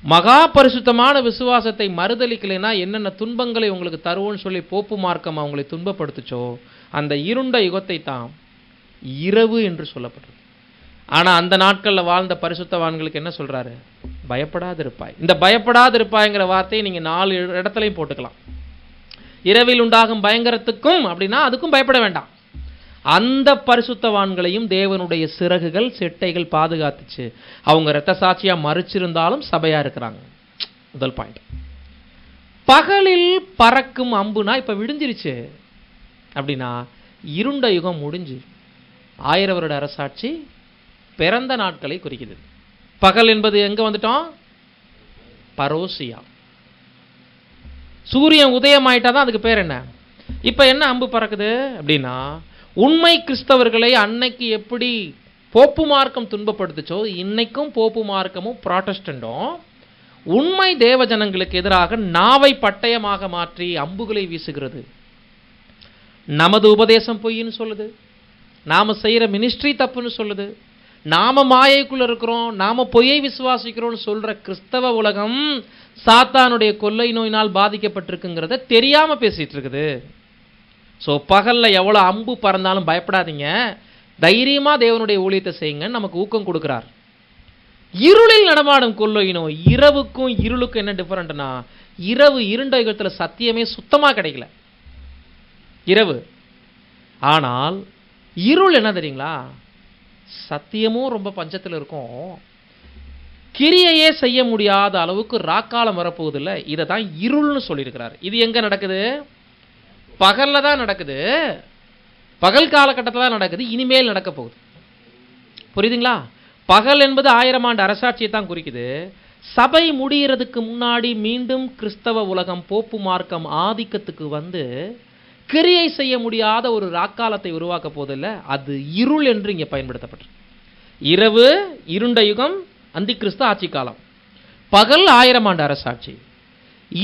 மகா பரிசுத்தமான விசுவாசத்தை மறுதலிக்கலைன்னா என்னென்ன துன்பங்களை உங்களுக்கு தருவோன்னு சொல்லி போப்பு மார்க்கம் அவங்களை துன்பப்படுத்துச்சோ அந்த இருண்ட யுகத்தை தான் இரவு என்று சொல்லப்படுறது. ஆனால் அந்த நாட்களில் வாழ்ந்த பரிசுத்தவான்களுக்கு என்ன சொல்றாரு? பயப்படாதிருப்பாய். இந்த பயப்படாதிருப்பாய்ங்கிற வார்த்தையை நீங்கள் 4 இடத்துலையும் போட்டுக்கலாம். இரவில் உண்டாகும் பயங்கரத்துக்கும் அப்படின்னா அதுக்கும் பயப்பட வேண்டாம். அந்த பரிசுத்தவான்களையும் தேவனுடைய சிறகுகள் செட்டைகள் பாதுகாத்துச்சு. அவங்க இரத்த சாட்சியா மறிச்சிருந்தாலும் சபையா இருக்கிறாங்க. முதல் பாயிண்ட். பகலில் பறக்கும் அம்புனா இப்ப விடிஞ்சிருச்சு அப்படின்னா இருண்ட யுகம் முடிஞ்சு 1000 வருட அரசாட்சி பிறந்த நாட்களை குறிக்குது. பகல் என்பது எங்க வந்துட்டோம்? பரோசியா. சூரியன் உதயம் ஆயிட்டாதான் அதுக்கு பேர் என்ன? இப்ப என்ன அம்பு பறக்குது அப்படின்னா, உண்மை கிறிஸ்தவர்களை அன்னைக்கு எப்படி போப்பு மார்க்கம் துன்பப்படுத்துச்சோ இன்னைக்கும் போப்பு மார்க்கமும் புராட்டஸ்டன்டும் உண்மை தேவ ஜனங்களுக்கு எதிராக நாவை பட்டயமாக மாற்றி அம்புகளை வீசுகிறது. நமது உபதேசம் பொய்ன்னு சொல்லுது, நாம செய்யற மினிஸ்ட்ரி தப்புன்னு சொல்லுது, நாம மாயைக்குள்ள இருக்கிறோம், நாம பொய்யை விசுவாசிக்கிறோம்னு சொல்ற கிறிஸ்தவ உலகம் சாத்தானுடைய கொள்ளை நோயினால் பாதிக்கப்பட்டிருக்குங்கிறத தெரியாம பேசிட்டு இருக்குது. ஸோ பகலில் எவ்வளோ அம்பு பறந்தாலும் பயப்படாதீங்க, தைரியமாக தேவனுடைய ஊழியத்தை செய்யுங்கன்னு நமக்கு ஊக்கம் கொடுக்குறார். இருளில் நடமாடும் கொள்ளை நோய். இரவுக்கும் இருளுக்கும் என்ன டிஃபரெண்ட்னா, இரவு இருண்ட யுகத்தில் சத்தியமே சுத்தமாக கிடைக்கல இரவு. ஆனால் இருள் என்ன தெரியுங்களா, சத்தியமும் ரொம்ப பஞ்சத்தில் இருக்கும், கிரியையே செய்ய முடியாத அளவுக்கு ராக்காலம் வரப்போகுதில்ல, இதை தான் இருள்னு சொல்லியிருக்கிறார். இது எங்கே நடக்குது? பகல்ல தான் நடக்குது, பகல் காலகட்டத்தில் தான் நடக்குது, இனிமேல் நடக்க போகுது. புரியுதுங்களா? பகல் என்பது 1000 ஆண்டு அரசாட்சியை தான் குறிக்குது. சபை முடிகிறதுக்கு முன்னாடி மீண்டும் கிறிஸ்தவ உலகம் போப்பு மார்க்கம் ஆதிக்கத்துக்கு வந்து கிரியை செய்ய முடியாத ஒரு ராக்காலத்தை உருவாக்க போதில்ல, அது இருள் என்று இங்கே பயன்படுத்தப்பட்டு. இரவு இருண்ட யுகம் அந்தி கிறிஸ்து ஆட்சி காலம், பகல் 1000 ஆண்டு அரசாட்சி.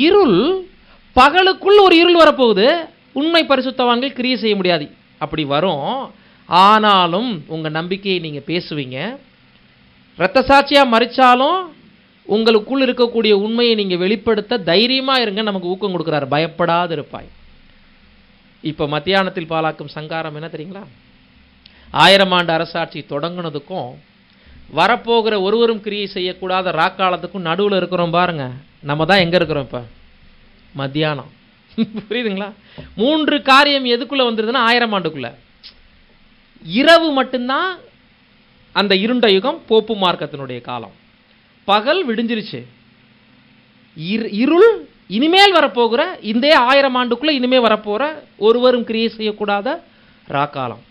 இருள் பகலுக்குள் ஒரு இருள் வரப்போகுது, உண்மை பரிசுத்தவான்கள் கிரியை செய்ய முடியாது, அப்படி வரும். ஆனாலும் உங்க நம்பிக்கையை நீங்க பேசுவீங்க, இரத்த சாட்சியா மறிச்சாலும் உங்களுக்குள் இருக்கக்கூடிய உண்மையை நீங்க வெளிப்படுத்த தைரியமா இருங்க, நமக்கு ஊக்கம் கொடுக்கிறார். பயப்படாது இருப்பாய். இப்ப மத்தியானத்தில் பாலாக்கும் சங்காரம் என்ன தெரியுங்களா? 1000 ஆண்டு அரசாட்சி தொடங்குனதுக்கும் வரப்போகிற ஒருவரும் கிரியை செய்யக்கூடாத ராக்காலத்துக்கும் நடுவில் இருக்கிறோம் பாருங்க. நம்ம தான் எங்க இருக்கிறோம் இப்ப? மத்தியானம். புரியுதுங்களா? 3 காரியம் எதுக்குள்ள வந்துருதுன்னா 1000 ஆண்டுக்குள்ள. இரவு மட்டும்தான் அந்த இருண்ட யுகம் போப்பு மார்க்கத்தினுடைய காலம். பகல் விடிஞ்சிருச்சு, இருள் இனிமேல் வரப்போகிற இந்த 1000 ஆண்டுக்குள்ள இனிமே வரப்போற ஒருவரும் கிரியை செய்யக்கூடாத ராக்காலம்.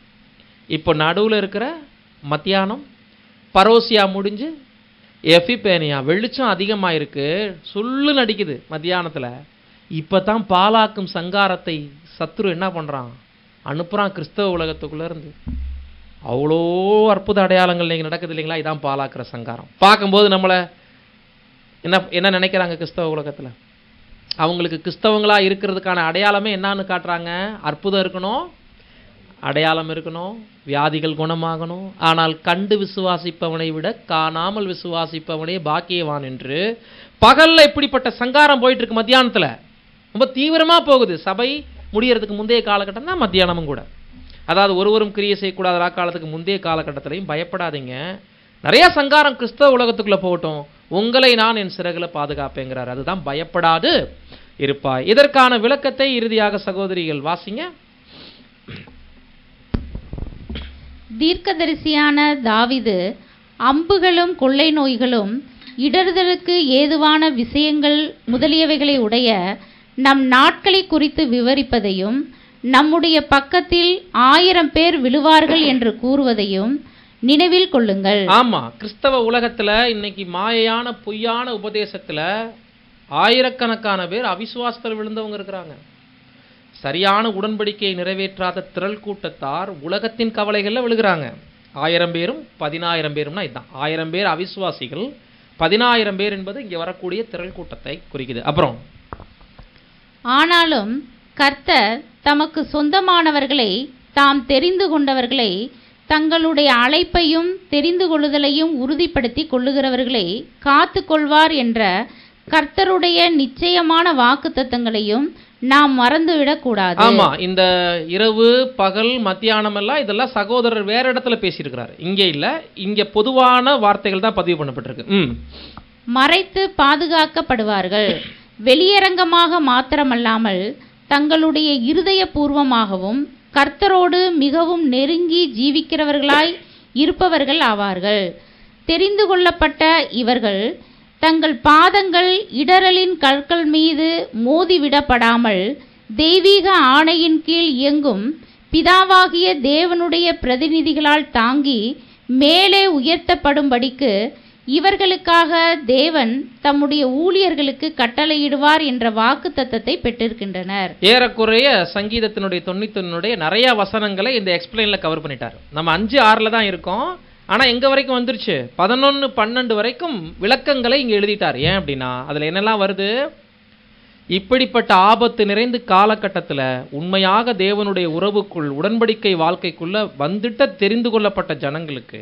இப்போ நடுவில் இருக்கிற மத்தியானம், பரோசியா முடிஞ்சு எஃபிபேனியா, வெளிச்சம் அதிகமாக இருக்கு, சொல்லு நடிக்குது மத்தியானத்தில். இப்போ தான் பாலாக்கும் சங்காரத்தை சத்துரு என்ன பண்ணுறான்? அனுப்புகிறான் கிறிஸ்தவ உலகத்துக்குள்ளே இருந்து. அவ்வளோ அற்புத அடையாளங்கள் நீங்கள் நடக்குது இல்லைங்களா? இதான் பாலாக்குற சங்காரம். பார்க்கும்போது நம்மளை என்ன நினைக்கிறாங்க கிறிஸ்தவ உலகத்தில்? அவங்களுக்கு கிறிஸ்தவங்களாக இருக்கிறதுக்கான அடையாளமே என்னான்னு காட்டுறாங்க? அற்புதம் இருக்கணும், அடையாளம் இருக்கணும், வியாதிகள் குணமாகணும். ஆனால் கண்டு விசுவாசிப்பவனை விட காணாமல் விசுவாசிப்பவனே பாக்கியவான் என்று பகலில் இப்படிப்பட்ட சங்காரம் போயிட்டு இருக்கு. மத்தியானத்தில் ரொம்ப தீவிரமாக போகுது. சபை முடியறதுக்கு முந்தைய காலகட்டம் தான் மத்தியானமும் கூட. அதாவது ஒருவரும் கிரியை செய்யக்கூடாத ராக்காலத்துக்கு முந்தைய காலகட்டத்திலையும் பயப்படாதீங்க. நிறைய சங்காரம் கிறிஸ்தவ உலகத்துக்குள்ள போகட்டும், உங்களை நான் என் சிறகுல பாதுகாப்பேங்கிறார். அதுதான் பயப்படாது இருப்பாய். இதற்கான விளக்கத்தை இறுதியாக சகோதரிகள் வாசிங்க. தீர்க்கதரிசியான தாவீது அம்புகளும் கொள்ளை நோய்களும் இடறுதலுக்கு ஏதுவான விஷயங்கள் முதலியவைகளை உடைய நம் நாட்களை குறித்து விவரிப்பதையும், நம்முடைய பக்கத்தில் 1000 பேர் விழுவார்கள் என்று கூறுவதையும் நினைவில் கொள்ளுங்கள். ஆமா, கிறிஸ்தவ உலகத்துல இன்னைக்கு மாயையான பொய்யான உபதேசத்துல ஆயிரக்கணக்கான பேர் அவிசுவாசத்தில் விழுந்தவங்க இருக்கிறாங்க. சரியான உடன்படிக்கையை நிறைவேற்றாத திரள் கூட்டத்தார் உலகத்தின் கவலைகள்ல விழுகிறாங்க. 1000 பேரும் 10000 பேரும்னா இதுதான். 1000 பேர் அவிசுவாசிகள், 10000 பேர் என்பது இங்கே வரக்கூடிய திரள் கூட்டத்தை குறிக்குது. அப்புறம் ஆனாலும் கர்த்தர் தமக்கு சொந்தமானவர்களை, தாம் தெரிந்து கொண்டவர்களை, தங்களுடைய அழைப்பையும் தெரிந்து கொள்ளுதலையும் உறுதிப்படுத்தி கொள்ளுகிறவர்களை காத்து கொள்வார் என்ற கர்த்தருடைய நிச்சயமான வாக்குத்தத்தங்களையும் நாம் மறந்துவிடக்கூடாது. ஆமா, இந்த இரவு பகல் மத்தியானம் எல்லாம் இதெல்லாம் சகோதரர் வேற இடத்துல பேசியிருக்கிறார், இங்கே இல்ல. இங்க பொதுவான வார்த்தைகள் தான் பதிவு பண்ணப்பட்டிருக்கு. மறைத்து பாதுகாக்கப்படுவார்கள். வெளியரங்கமாக மாத்திரமல்லாமல் தங்களுடைய இருதயபூர்வமாகவும் கர்த்தரோடு மிகவும் நெருங்கி ஜீவிக்கிறவர்களாய் இருப்பவர்கள் ஆவார்கள். தெரிந்து கொள்ளப்பட்ட இவர்கள் தங்கள் பாதங்கள் இடறலின் கற்கள் மீது மோதிவிடப்படாமல் தெய்வீக ஆணையின் கீழ் இயங்கும் பிதாவாகிய தேவனுடைய பிரதிநிதிகளால் தாங்கி மேலே உயர்த்தப்படும்படிக்கு இவர்களுக்காக தேவன் தம்முடைய ஊழியர்களுக்கு கட்டளையிடுவார் என்ற வாக்குத்தத்தத்தை பெற்றிருக்கின்றனர். ஏறக்குறைய சங்கீதத்தினுடைய 91 நிறைய வசனங்களை இந்த எக்ஸ்பிளைன்ல கவர் பண்ணிட்டார். நம்ம 5-6 தான் இருக்கோம். ஆனா எங்க வரைக்கும் வந்துருச்சு? 11-12 வரைக்கும் விளக்கங்களை இங்க எழுதிட்டார். ஏன் அப்படின்னா அதுல என்னெல்லாம் வருது? இப்படிப்பட்ட ஆபத்து நிறைந்த காலகட்டத்துல உண்மையாக தேவனுடைய உறவுக்குள் உடன்படிக்கை வாழ்க்கைக்குள்ள வந்துட்ட தெரிந்து கொள்ளப்பட்ட ஜனங்களுக்கு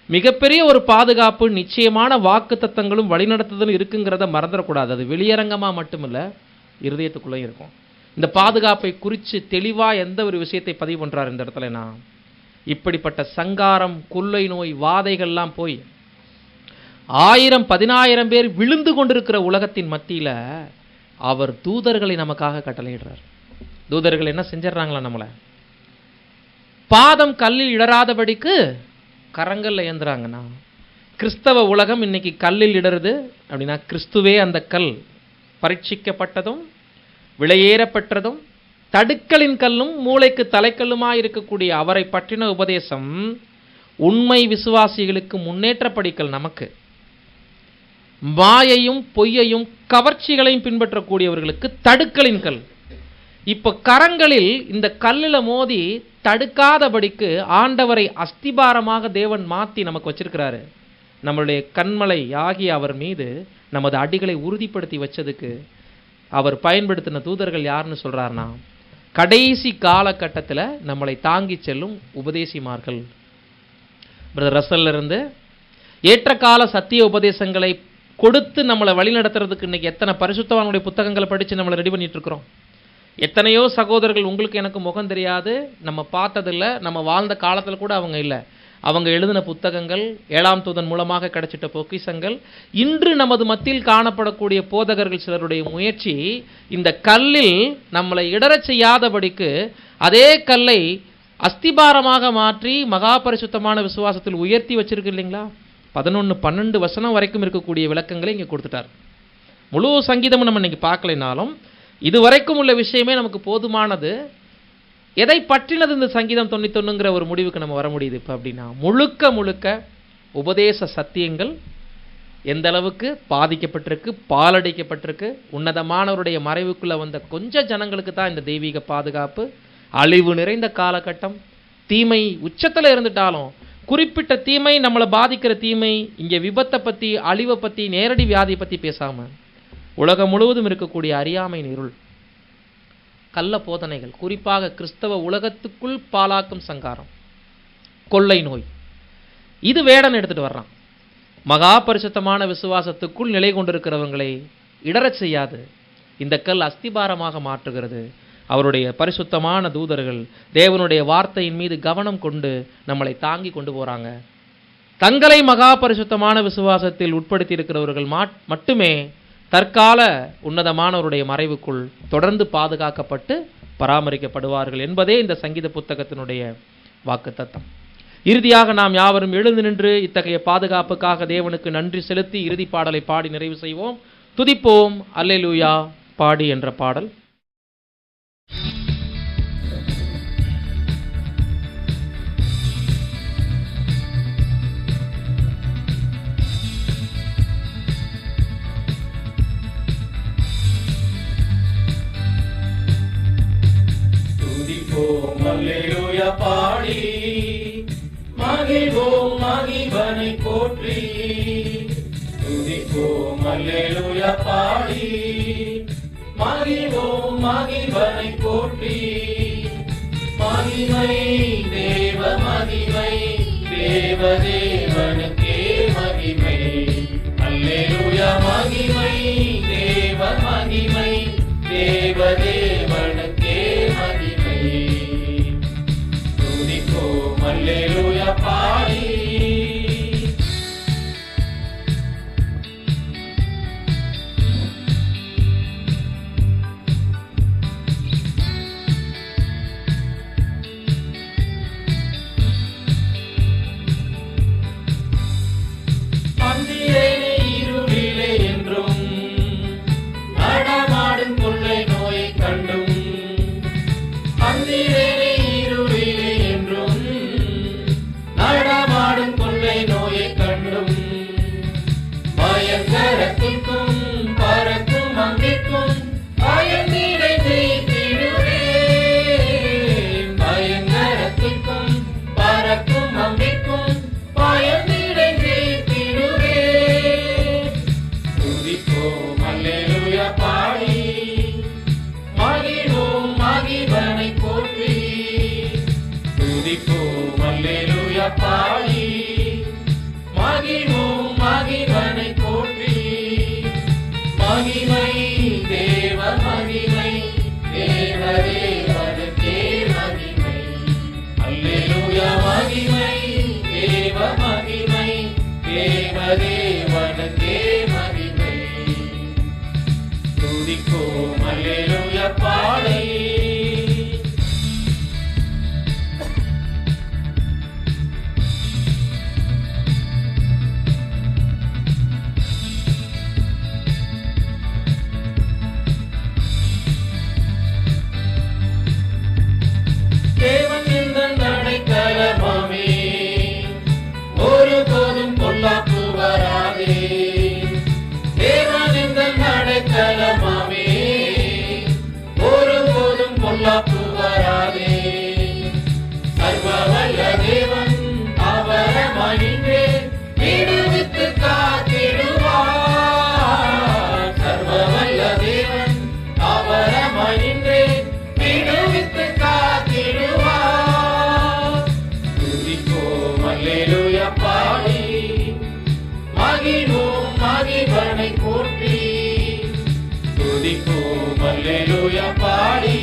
மிகப்பெரிய ஒரு பாதுகாப்பு, நிச்சயமான வாக்கு தத்தங்களும் வழிநடத்துதலும் இருக்குங்கிறத மறந்துடக்கூடாது. அது வெளியரங்கமா மட்டுமில்ல, இருதயத்துக்குள்ளே இருக்கும். இந்த பாதுகாப்பை குறித்து தெளிவா எந்த ஒரு விஷயத்தை பதிவு பண்றாரு இந்த இடத்துல? நான் இப்படிப்பட்ட சங்காரம், கொள்ளை நோய், வாதைகள்லாம் போய் 1000-10000 பேர் விழுந்து கொண்டிருக்கிற உலகத்தின் மத்தியில அவர் தூதர்களை நமக்காக கட்டளையிடுறார். தூதர்கள் என்ன செஞ்சிடறாங்களா? நம்மளை பாதம் கல்லில் இடராதபடிக்கு கரங்கள்ல ஏந்துறாங்கண்ணா. கிறிஸ்தவ உலகம் இன்னைக்கு கல்லில் இடருது அப்படின்னா கிறிஸ்துவே அந்த கல், பரீட்சிக்கப்பட்டதும் விலையேறப்பட்டதும் தடுக்கலின் கல்லும் மூளைக்கு தலைக்கல்லுமா இருக்கக்கூடிய அவரை பற்றின உபதேசம் உண்மை விசுவாசிகளுக்கு முன்னேற்ற படிக்கல். நமக்கு மாயையும் பொய்யையும் கவர்ச்சிகளையும் பின்பற்றக்கூடியவர்களுக்கு தடுக்கலின் கல். இப்ப கரங்களில் இந்த கல்லில் மோதி தடுக்காதபடிக்கு ஆண்டவரை அஸ்திபாரமாக தேவன் மாத்தி நமக்கு வச்சிருக்கிறாரு. நம்மளுடைய கண்மலை ஆகிய அவர் மீது நமது அடிகளை உறுதிப்படுத்தி வச்சதுக்கு அவர் பயன்படுத்தின தூதர்கள் யாருன்னு சொல்றாருன்னா, கடைசி காலகட்டத்தில் நம்மளை தாங்கி செல்லும் உபதேசிமார்கள். பிரதர் ரசல்ல இருந்து ஏற்ற கால சத்திய உபதேசங்களை கொடுத்து நம்மளை வழி நடத்துறதுக்கு இன்னைக்கு எத்தனை பரிசுத்தவானுடைய புத்தகங்களை படித்து நம்மளை ரெடி பண்ணிட்டு இருக்கிறோம். எத்தனையோ சகோதரர்கள் உங்களுக்கு எனக்கு முகம் தெரியாது, நம்ம பார்த்ததில்லை, நம்ம வாழ்ந்த காலத்தில் கூட அவங்க இல்லை. அவங்க எழுதின புத்தகங்கள், 7ஆம் தூதன் மூலமாக கிடைச்சிட்ட பொக்கிஷங்கள், இன்று நமது மத்தியில் காணப்படக்கூடிய போதகர்கள் சிலருடைய முயற்சி இந்த கல்லில் நம்மளை இடரச் செய்யாதபடிக்கு அதே கல்லை அஸ்திபாரமாக மாற்றி மகா பரிசுத்தமான விசுவாசத்தில் உயர்த்தி வச்சிருக்கு இல்லைங்களா? 11-12 வசனம் வரைக்கும் இருக்கக்கூடிய விளக்கங்களை இங்கே கொடுத்துட்டார். முழு சங்கீதமும் நம்ம இன்னைக்கு பார்க்கலைனாலும் இதுவரைக்கும் உள்ள விஷயமே நமக்கு போதுமானது. எதை பற்றினது இந்த சங்கீதம் 91ங்கிற ஒரு முடிவுக்கு நம்ம வர முடியுது இப்போ அப்படின்னா, முழுக்க முழுக்க உபதேச சத்தியங்கள் எந்த அளவுக்கு பாதிக்கப்பட்டிருக்கு, பாலடைக்கப்பட்டிருக்கு. உன்னதமானவருடைய மறைவுக்குள்ள வந்த கொஞ்ச ஜனங்களுக்கு தான் இந்த தெய்வீக பாதுகாப்பு. அழிவு நிறைந்த காலகட்டம், தீமை உச்சத்தில் இருந்துட்டாலும் குறிப்பிட்ட தீமை நம்மளை பாதிக்கிற தீமை, இங்கே விபத்தை பற்றி, அழிவை பற்றி, நேரடி வியாதியை பற்றி பேசாமல் உலகம் முழுவதும் இருக்கக்கூடிய அறியாமை இருள், கள்ள போதனைகள், குறிப்பாக கிறிஸ்தவ உலகத்துக்குள் பாலாக்கும் சங்காரம், கொள்ளை நோய், இது வேடன் எடுத்துட்டு வர்றான். மகா பரிசுத்தமான விசுவாசத்துக்குள் நிலை கொண்டிருக்கிறவங்களை இடரச் செய்யாது இந்த கல் அஸ்திபாரமாக மாற்றுகிறது. அவருடைய பரிசுத்தமான தூதர்கள் தேவனுடைய வார்த்தையின் மீது கவனம் கொண்டு நம்மளை தாங்கி கொண்டு போறாங்க. தங்களை மகா பரிசுத்தமான விசுவாசத்தில் உட்படுத்தி இருக்கிறவர்கள் மட்டுமே தற்கால உன்னதமானவருடைய மறைவுக்குள் தொடர்ந்து பாதுகாக்கப்பட்டு பராமரிக்கப்படுவார்கள் என்பதே இந்த சங்கீத புத்தகத்தினுடைய வாக்குத்தத்தம். இறுதியாக நாம் யாவரும் எழுந்து நின்று இத்தகைய பாதுகாப்புக்காக தேவனுக்கு நன்றி செலுத்தி இறுதி பாடலை பாடி நிறைவு செய்வோம். துதிப்போம் அல்லேலூயா பாடி என்ற பாடல். துதிப்போம் அல்லேலூயா பாடி மகிழ்வோம் மகிழ்வனை போற்றி. துதிப்போம் அல்லேலூயா பாடி மகிழ்வோம் மகிழ்வனை போற்றி. மகிமை தேவ மகிமை தேவ தேவனுக்கே மகிமை. அல்லேலூயா மகிமை தேவ மகிமை தேவ தேவனுக்கே மகிமை. துதிப்போம் அல்லேலூயா பாடி. அந்திரேனே இருளிலே என்றும் நடமாடும் கொள்ளை நோயை கண்டும். அந்திரேனே இருளிலே என்றும் நடமாடும் கொள்ளை நோயை கண்டும். பயங்கரத்திற்கும் பறக்கும் அங்கிற்கும் பயந்தீரை ஜெயித்திடுவேன். பயங்கரத்திற்கும் பறக்கும் அங்கிற்கும் பயந்தீரை ஜெயித்திடுவேன். துதிப்போம் அல்லேலூயா பாடி மகிழ்வோம் மகிழ்வனை போற்றி. துதிப்போம் அல்லேலூயா பாடி மகிழ்வோம் மகிழ்வனை போற்றி. மகிமை தேவ மகிமை தேவ தேவனுக்கே மகிமை. அல்லேலூயா மகிமை தேவ மகிமை தேவ தேவனுக்கே மகிமை. துதிப்போம் அல்லேலூயா பாடி. தேவன் எந்தன் அடைக்கலமாமே ஒருபோதும் பொல்லாப்பு வராதே. தேவன் எந்தன் அடைக்கலமாமே ஒருபோதும் பொல்லாப்பு வராதே. சர்வவல்ல தேவன் அவரமணிந்தே விடுவித்து காத்திடுவார். சர்வவல்ல தேவன் அவரமணிந்தே விடுவித்து காத்திடுவார். துதிப்போம் அல்லேலூயா பாடி மகிழ்வோம் மகிழ்வனை போற்றி. துதிப்போம் அல்லேலூயா பாடி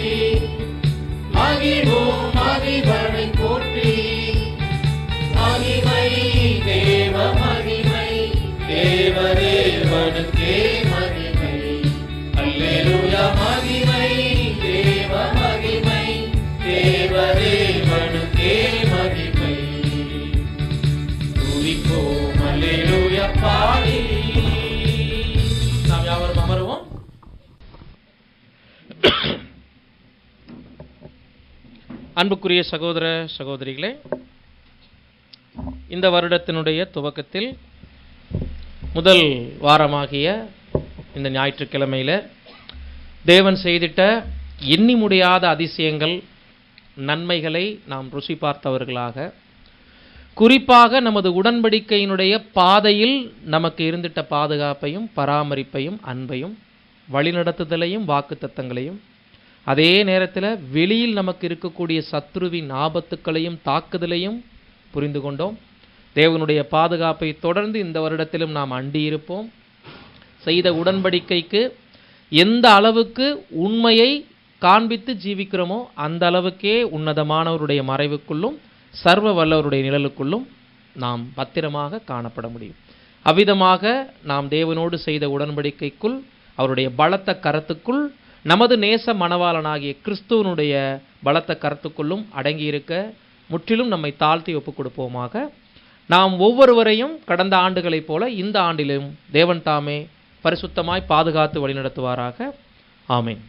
மகிழ்வோம் மகிழ்வனை போற்றி. மகிமை தேவ மகிமை தேவ தேவனுக்கே மகிமை. அல்லேலூயா மகிமை தேவ மகிமை தேவ தேவனுக்கே மகிமை. துதிப்போம் அல்லேலூயா பாடி. நாம் யாவரும் அமருவோம். அன்புக்குரிய சகோதர சகோதரிகளே, இந்த வருடத்தினுடைய துவக்கத்தில் முதல் வாரமாகிய இந்த ஞாயிற்றுக்கிழமையில தேவன் செய்திட்ட எண்ணி முடியாத அதிசயங்கள் நன்மைகளை நாம் ருசி பார்த்தவர்களாக, குறிப்பாக நமது உடன்படிக்கையினுடைய பாதையில் நமக்கு இருந்திட்ட பாதுகாப்பையும் பராமரிப்பையும் அன்பையும் வழிநடத்துதலையும் வாக்குத்தத்தங்களையும், அதே நேரத்தில் வெளியில் நமக்கு இருக்கக்கூடிய சத்ருவின் ஆபத்துக்களையும் தாக்குதலையும் புரிந்து கொண்டோம். தேவனுடைய பாதுகாப்பை தொடர்ந்து இந்த வருடத்திலும் நாம் அண்டியிருப்போம். செய்த உடன்படிக்கைக்கு எந்த அளவுக்கு உண்மையை காண்பித்து ஜீவிக்கிறோமோ அந்த அளவுக்கே உன்னதமானவருடைய மறைவுக்குள்ளும் சர்வ வல்லவருடைய நிழலுக்குள்ளும் நாம் பத்திரமாக காணப்பட முடியும். அவ்விதமாக நாம் தேவனோடு செய்த உடன்படிக்கைக்குள், அவருடைய பலத்த கரத்துக்குள், நமது நேச மணவாளனாகிய கிறிஸ்துவனுடைய பலத்த கரத்துக்குள்ளும் அடங்கியிருக்க முற்றிலும் நம்மை தாழ்த்தி ஒப்புக் கொடுப்போமாக. நாம் ஒவ்வொருவரையும் கடந்த ஆண்டுகளைப் போல இந்த ஆண்டிலும் தேவன் தாமே பரிசுத்தமாய் பாதுகாத்து வழிநடத்துவாராக. ஆமென்.